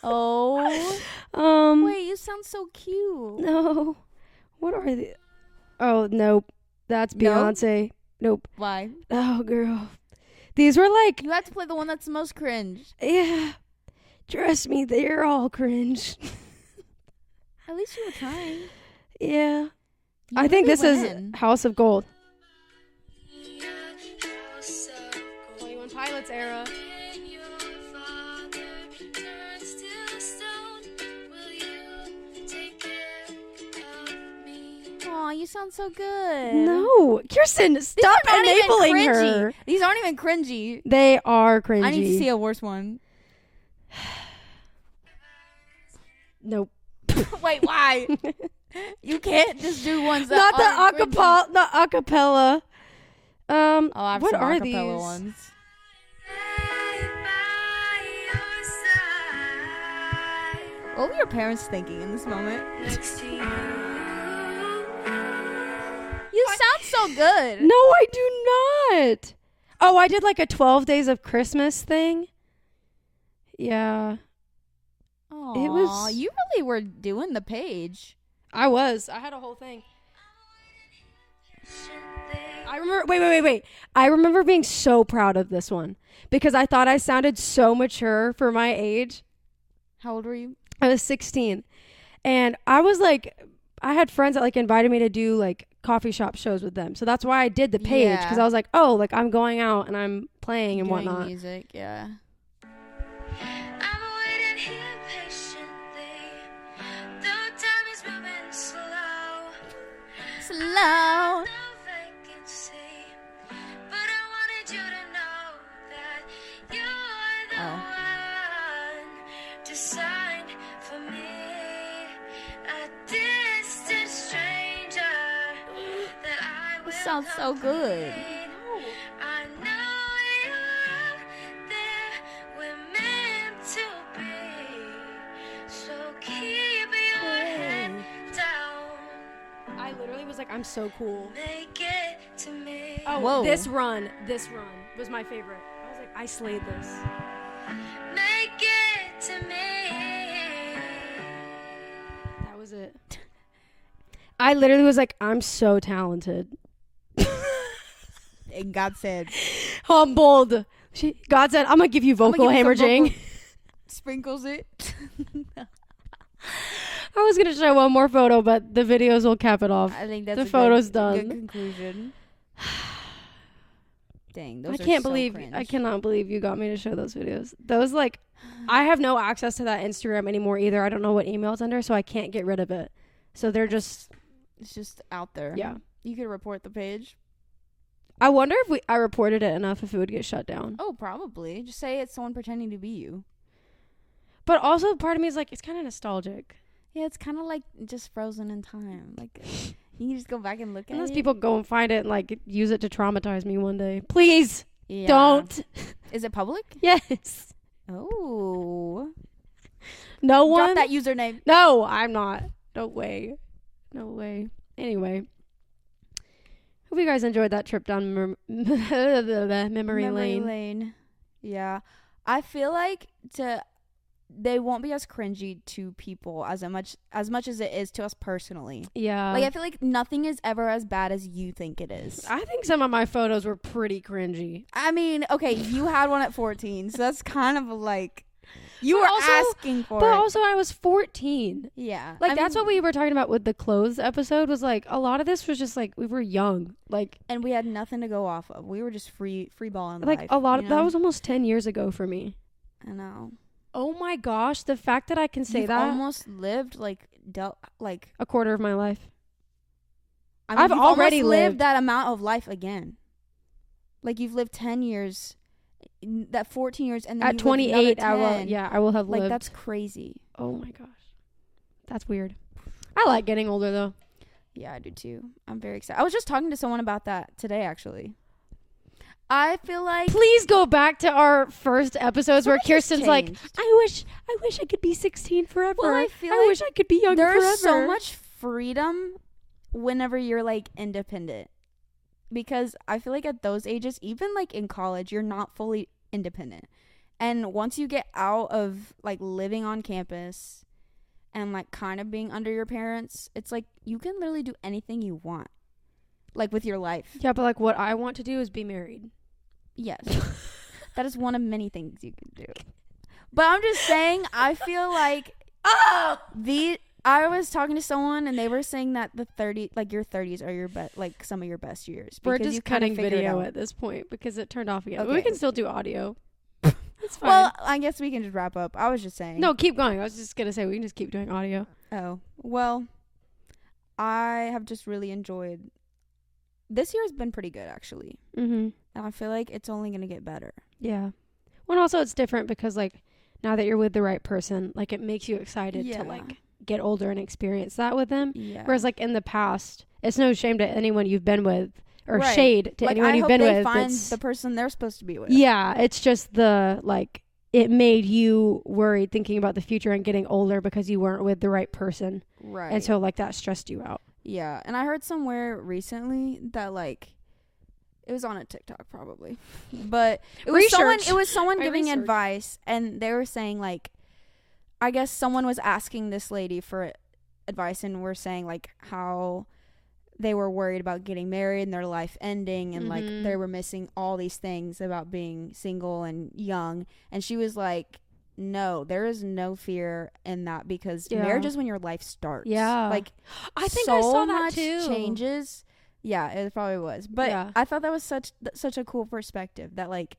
[SPEAKER 1] Oh. Wait, you sound so cute.
[SPEAKER 2] No. What are they? Oh, nope. That's Beyonce. Nope.
[SPEAKER 1] Why?
[SPEAKER 2] Oh, girl. These were
[SPEAKER 1] You have to play the one that's the most cringe.
[SPEAKER 2] Yeah. Trust me, they're all cringe.
[SPEAKER 1] At least you were trying.
[SPEAKER 2] Yeah. I think this is House of Gold. 21 Pilots era.
[SPEAKER 1] Aw, you sound so good.
[SPEAKER 2] No. Kirsten, stop enabling her.
[SPEAKER 1] These aren't even cringy.
[SPEAKER 2] They are cringy.
[SPEAKER 1] I need to see a worse one.
[SPEAKER 2] Nope.
[SPEAKER 1] Wait, why? You can't just do ones that
[SPEAKER 2] not
[SPEAKER 1] aren't
[SPEAKER 2] the acapella. Not acapella.
[SPEAKER 1] I have
[SPEAKER 2] what
[SPEAKER 1] some
[SPEAKER 2] are
[SPEAKER 1] acapella
[SPEAKER 2] these
[SPEAKER 1] ones? What were your parents thinking in this moment? You sound so good.
[SPEAKER 2] No, I do not. Oh, I did like a 12 days of Christmas thing. Yeah.
[SPEAKER 1] Aww, it was. You really were doing the page.
[SPEAKER 2] I had a whole thing. I remember. Wait. I remember being so proud of this one because I thought I sounded so mature for my age.
[SPEAKER 1] How old were you?
[SPEAKER 2] I was 16, and I was like, I had friends that like invited me to do like coffee shop shows with them, so that's why I did the page because I was like, oh, like I'm going out and I'm playing and
[SPEAKER 1] doing
[SPEAKER 2] whatnot.
[SPEAKER 1] Music, yeah. Slow. Sounds so good. I know you're there. We're meant to be. So keep your head down.
[SPEAKER 2] I literally was like, I'm so cool.
[SPEAKER 1] Make it to me.
[SPEAKER 2] Oh, whoa. This run was my favorite. I was like, I slayed this.
[SPEAKER 1] Make it to me.
[SPEAKER 2] That was it. I literally was like, I'm so talented.
[SPEAKER 1] And God said,
[SPEAKER 2] humbled. God said, I'm gonna give you vocal hemorrhaging.
[SPEAKER 1] Sprinkles it.
[SPEAKER 2] I was gonna show one more photo, but the videos will cap it off.
[SPEAKER 1] I think that's
[SPEAKER 2] the photo's done.
[SPEAKER 1] Good conclusion. Dang, those
[SPEAKER 2] I cannot believe you got me to show those videos. Those like, I have no access to that Instagram anymore either. I don't know what email it's under, so I can't get rid of it. So they're just,
[SPEAKER 1] it's just out there.
[SPEAKER 2] Yeah,
[SPEAKER 1] you could report the page.
[SPEAKER 2] I wonder if I reported it enough if it would get shut down.
[SPEAKER 1] Oh, probably. Just say it's someone pretending to be you.
[SPEAKER 2] But also, part of me is like, it's kind of nostalgic.
[SPEAKER 1] Yeah, it's kind of like just frozen in time. Like, you can just go back and look at it.
[SPEAKER 2] Unless people go and find it and like use it to traumatize me one day. Please, don't.
[SPEAKER 1] Is it public?
[SPEAKER 2] Yes.
[SPEAKER 1] Oh.
[SPEAKER 2] No one.
[SPEAKER 1] Drop that username.
[SPEAKER 2] No, I'm not. No way. Anyway. Hope you guys enjoyed that trip down memory lane.
[SPEAKER 1] Yeah. I feel like they won't be as cringy to people as much as it is to us personally.
[SPEAKER 2] Yeah.
[SPEAKER 1] Like, I feel like nothing is ever as bad as you think it is.
[SPEAKER 2] I think some of my photos were pretty cringy.
[SPEAKER 1] I mean, okay, you had one at 14, so that's kind of like... You were asking for it.
[SPEAKER 2] But also, I was 14.
[SPEAKER 1] Yeah.
[SPEAKER 2] Like, that's what we were talking about with the clothes episode, was like, a lot of this was just like, we were young. Like,
[SPEAKER 1] and we had nothing to go off of. We were just free balling
[SPEAKER 2] like,
[SPEAKER 1] life.
[SPEAKER 2] a lot of that was almost 10 years ago for me.
[SPEAKER 1] I know.
[SPEAKER 2] Oh my gosh, the fact that I can say that.
[SPEAKER 1] Almost lived like
[SPEAKER 2] a quarter of my life.
[SPEAKER 1] I mean, I've already lived that amount of life again. Like, you've lived 10 years. That 14 years, and then
[SPEAKER 2] at 28 I will have lived.
[SPEAKER 1] Like, that's crazy.
[SPEAKER 2] Oh my gosh, that's weird. I like getting older though.
[SPEAKER 1] Yeah, I do too. I'm very excited. I was just talking to someone about that today, actually. I feel like,
[SPEAKER 2] please go back to our first episodes where Kirsten's like, I wish I could be 16 forever.
[SPEAKER 1] Well, I wish I
[SPEAKER 2] could be young forever.
[SPEAKER 1] There's so much freedom whenever you're like independent. Because I feel like at those ages, even like in college, you're not fully independent. And once you get out of like living on campus and like kind of being under your parents, it's like you can literally do anything you want. Like with your life.
[SPEAKER 2] Yeah, but like what I want to do is be married.
[SPEAKER 1] Yes. That is one of many things you can do. But I'm just saying, I feel like I was talking to someone and they were saying that your 30s are your like some of your best years.
[SPEAKER 2] We're just cutting video at this point because it turned off again. Okay. We can still do audio. It's fine.
[SPEAKER 1] Well, I guess we can just wrap up. I was just saying.
[SPEAKER 2] No, keep going. I was just going to say we can just keep doing audio.
[SPEAKER 1] Oh, well, I have just really enjoyed. This year has been pretty good, actually. Mm-hmm. And I feel like it's only going to get better.
[SPEAKER 2] Yeah. Well, also it's different because like now that you're with the right person, like it makes you excited to like get older and experience that with them. Yeah. Whereas like in the past, it's no shame to anyone you've been with or shade to anyone you've been with.
[SPEAKER 1] I hope they find the person they're supposed to be with.
[SPEAKER 2] Yeah. It's just it made you worried thinking about the future and getting older because you weren't with the right person.
[SPEAKER 1] Right.
[SPEAKER 2] And so like that stressed you out.
[SPEAKER 1] Yeah, and I heard somewhere recently that like it was on a TikTok probably, but it was someone giving advice, and they were saying like, I guess someone was asking this lady for advice, and were saying like how they were worried about getting married and their life ending, and like they were missing all these things about being single and young, and she was like, no, there is no fear in that, because marriage is when your life starts. Yeah. Like,
[SPEAKER 2] I think so I saw that too.
[SPEAKER 1] Changes. Yeah, it probably was. But I thought that was such a cool perspective that, like,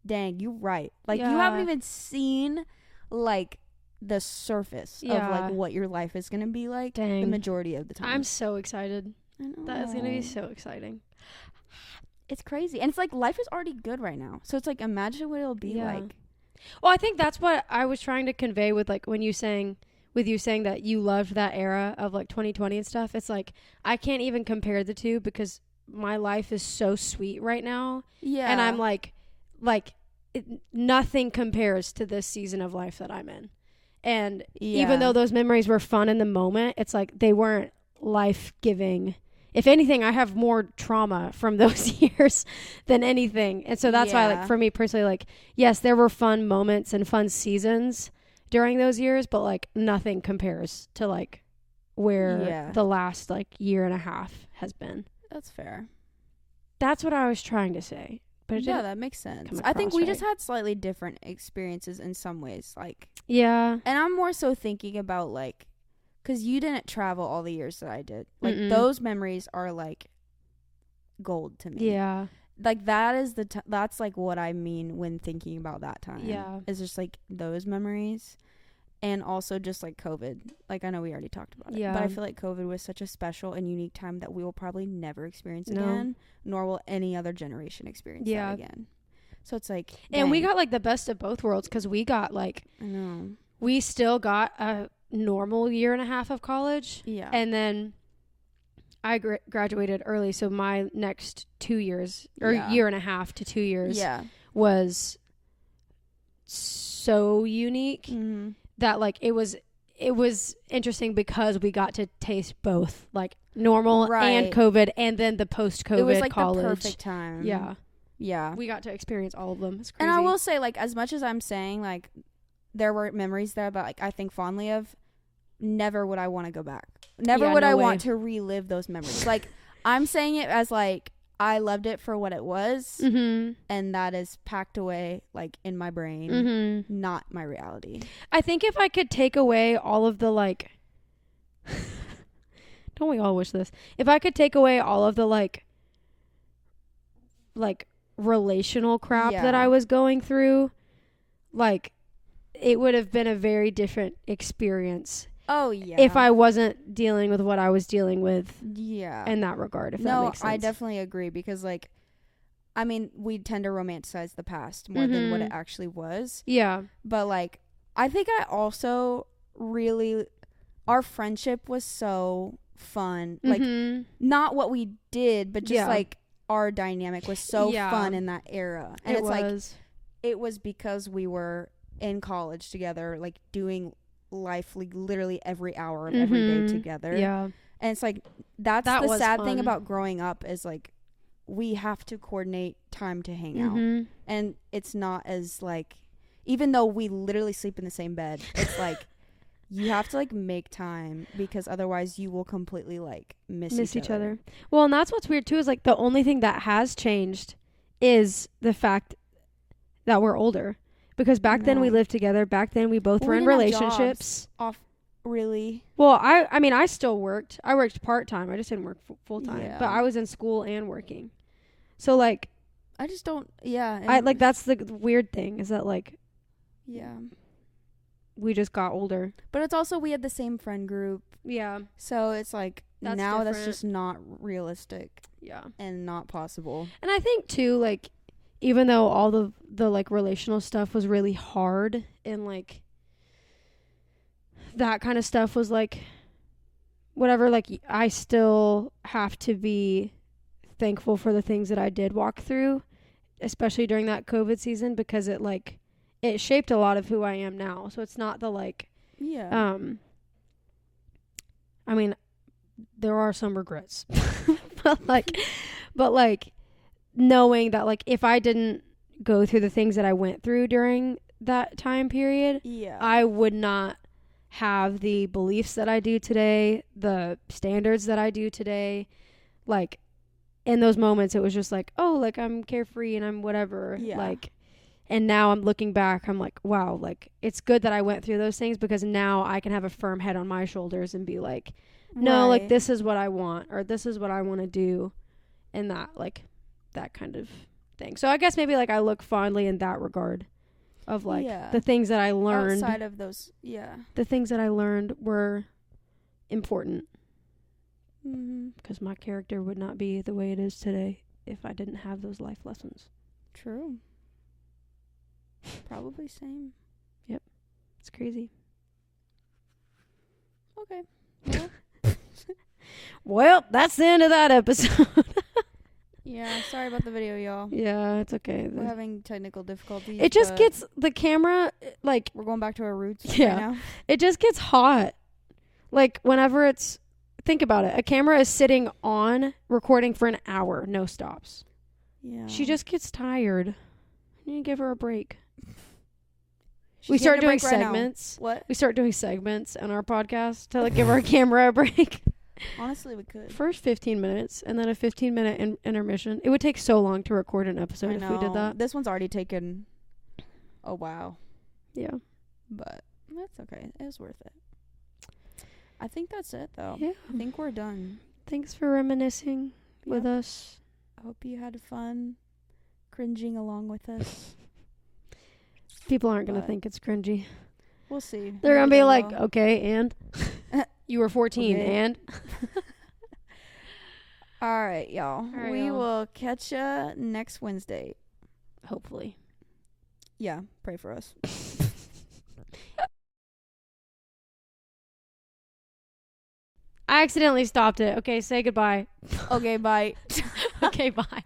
[SPEAKER 1] dang, you right. Like, you haven't even seen, like, the surface of, like, what your life is going to be like the majority of the time.
[SPEAKER 2] I'm so excited. I know. That is going to be so exciting.
[SPEAKER 1] It's crazy. And it's like, life is already good right now. So it's like, imagine what it'll be like.
[SPEAKER 2] Well, I think that's what I was trying to convey with like when you saying that you loved that era of like 2020 and stuff. It's like I can't even compare the two because my life is so sweet right now. Yeah. And I'm like nothing compares to this season of life that I'm in. And even though those memories were fun in the moment, it's like they weren't life-giving. If anything, I have more trauma from those years than anything. And so that's why, like, for me personally, like, yes, there were fun moments and fun seasons during those years, but, like, nothing compares to, like, where the last, like, year and a half has been.
[SPEAKER 1] That's fair.
[SPEAKER 2] That's what I was trying to say. But
[SPEAKER 1] that makes sense. I think we just had slightly different experiences in some ways. Like,
[SPEAKER 2] yeah.
[SPEAKER 1] And I'm more so thinking about, like, because you didn't travel all the years that I did. Like, those memories are, like, gold to me.
[SPEAKER 2] Yeah.
[SPEAKER 1] Like, that is that's, like, what I mean when thinking about that time.
[SPEAKER 2] Yeah.
[SPEAKER 1] It's just, like, those memories. And also just, like, COVID. Like, I know we already talked about it. Yeah. But I feel like COVID was such a special and unique time that we will probably never experience again. Nor will any other generation experience that again. So it's, like...
[SPEAKER 2] Dang. And we got, like, the best of both worlds because we got, like...
[SPEAKER 1] I know.
[SPEAKER 2] We still got a normal year and a half of college.
[SPEAKER 1] Yeah.
[SPEAKER 2] And then I graduated early, so my next 2 years or year and a half to 2 years was so unique that like it was interesting because we got to taste both like normal and COVID and then the post-COVID. It was like college.
[SPEAKER 1] The perfect time. Yeah.
[SPEAKER 2] We got to experience all of them. It's crazy.
[SPEAKER 1] And I will say, like, as much as I'm saying like there were memories there that like I think fondly of, never would I want to go back. Never would I want to relive those memories. Like, I'm saying it as like I loved it for what it was, and that is packed away like in my brain, not my reality.
[SPEAKER 2] I think if I could take away all of the like don't we all wish this? If I could take away all of the like relational crap that I was going through, like it would have been a very different experience.
[SPEAKER 1] Oh, yeah.
[SPEAKER 2] If I wasn't dealing with what I was dealing with in that regard, if that makes sense.
[SPEAKER 1] No, I definitely agree because, like, I mean, we tend to romanticize the past more than what it actually was.
[SPEAKER 2] Yeah.
[SPEAKER 1] But, like, I think I also really, our friendship was so fun. Like, not what we did, but just, like, our dynamic was so fun in that era. And it's like, it was because we were in college together, like doing life like literally every hour of every day together. And it's like that's the sad thing about growing up is like we have to coordinate time to hang out, and it's not as like, even though we literally sleep in the same bed, it's like you have to like make time because otherwise you will completely like miss each other.
[SPEAKER 2] Well, and that's what's weird too is like the only thing that has changed is the fact that we're older. Because back then we lived together. Back then we both were in relationships.
[SPEAKER 1] Really?
[SPEAKER 2] Well, I mean, I still worked. I worked part-time. I just didn't work full-time. Yeah. But I was in school and working. So, like...
[SPEAKER 1] I just don't... Yeah.
[SPEAKER 2] I like, that's the weird thing is that, like...
[SPEAKER 1] Yeah.
[SPEAKER 2] We just got older.
[SPEAKER 1] But it's also, we had the same friend group.
[SPEAKER 2] Yeah.
[SPEAKER 1] So, it's like, that's now different. That's just not realistic.
[SPEAKER 2] Yeah.
[SPEAKER 1] And not possible.
[SPEAKER 2] And I think, too, like... Even though all the like relational stuff was really hard and like that kind of stuff was like whatever, like I still have to be thankful for the things that I did walk through, especially during that COVID season, because it like it shaped a lot of who I am now. So it's not the like I mean there are some regrets. but like knowing that like if I didn't go through the things that I went through during that time period, I would not have the beliefs that I do today, the standards that I do today. Like in those moments it was just like, oh, like I'm carefree and I'm whatever. Like, and now I'm looking back, I'm like, wow, like it's good that I went through those things because now I can have a firm head on my shoulders and be like, no, like this is what I want, or this is what I want to do, and that like that kind of thing. So I guess maybe like I look fondly in that regard of like the things that I learned
[SPEAKER 1] outside of those.
[SPEAKER 2] The things that I learned were important. Because my character would not be the way it is today if I didn't have those life lessons.
[SPEAKER 1] True. Probably same.
[SPEAKER 2] Yep. It's crazy.
[SPEAKER 1] Okay. Well,
[SPEAKER 2] well, that's the end of that episode.
[SPEAKER 1] Yeah, sorry about the video, y'all.
[SPEAKER 2] Yeah, it's okay.
[SPEAKER 1] We're having technical difficulties.
[SPEAKER 2] It just gets the camera, like...
[SPEAKER 1] We're going back to our roots right now.
[SPEAKER 2] It just gets hot. Like, whenever it's... Think about it. A camera is sitting on, recording for an hour, no stops. Yeah. She just gets tired. You need to give her a break. We start doing segments.
[SPEAKER 1] What?
[SPEAKER 2] We start doing segments on our podcast to like give our camera a break.
[SPEAKER 1] Honestly, we could.
[SPEAKER 2] First 15 minutes and then a 15-minute intermission. It would take so long to record an episode if we did that.
[SPEAKER 1] This one's already taken a while.
[SPEAKER 2] Yeah.
[SPEAKER 1] But that's okay. It was worth it. I think that's it, though.
[SPEAKER 2] Yeah.
[SPEAKER 1] I think we're done.
[SPEAKER 2] Thanks for reminiscing with us.
[SPEAKER 1] I hope you had fun cringing along with us.
[SPEAKER 2] People aren't going to think it's cringy.
[SPEAKER 1] We'll see.
[SPEAKER 2] They're going to be like, okay, and? You were 14, okay. And?
[SPEAKER 1] All right, y'all. We will catch ya next Wednesday.
[SPEAKER 2] Hopefully.
[SPEAKER 1] Yeah, pray for us.
[SPEAKER 2] I accidentally stopped it. Okay, say goodbye.
[SPEAKER 1] Okay, bye.
[SPEAKER 2] Okay, bye.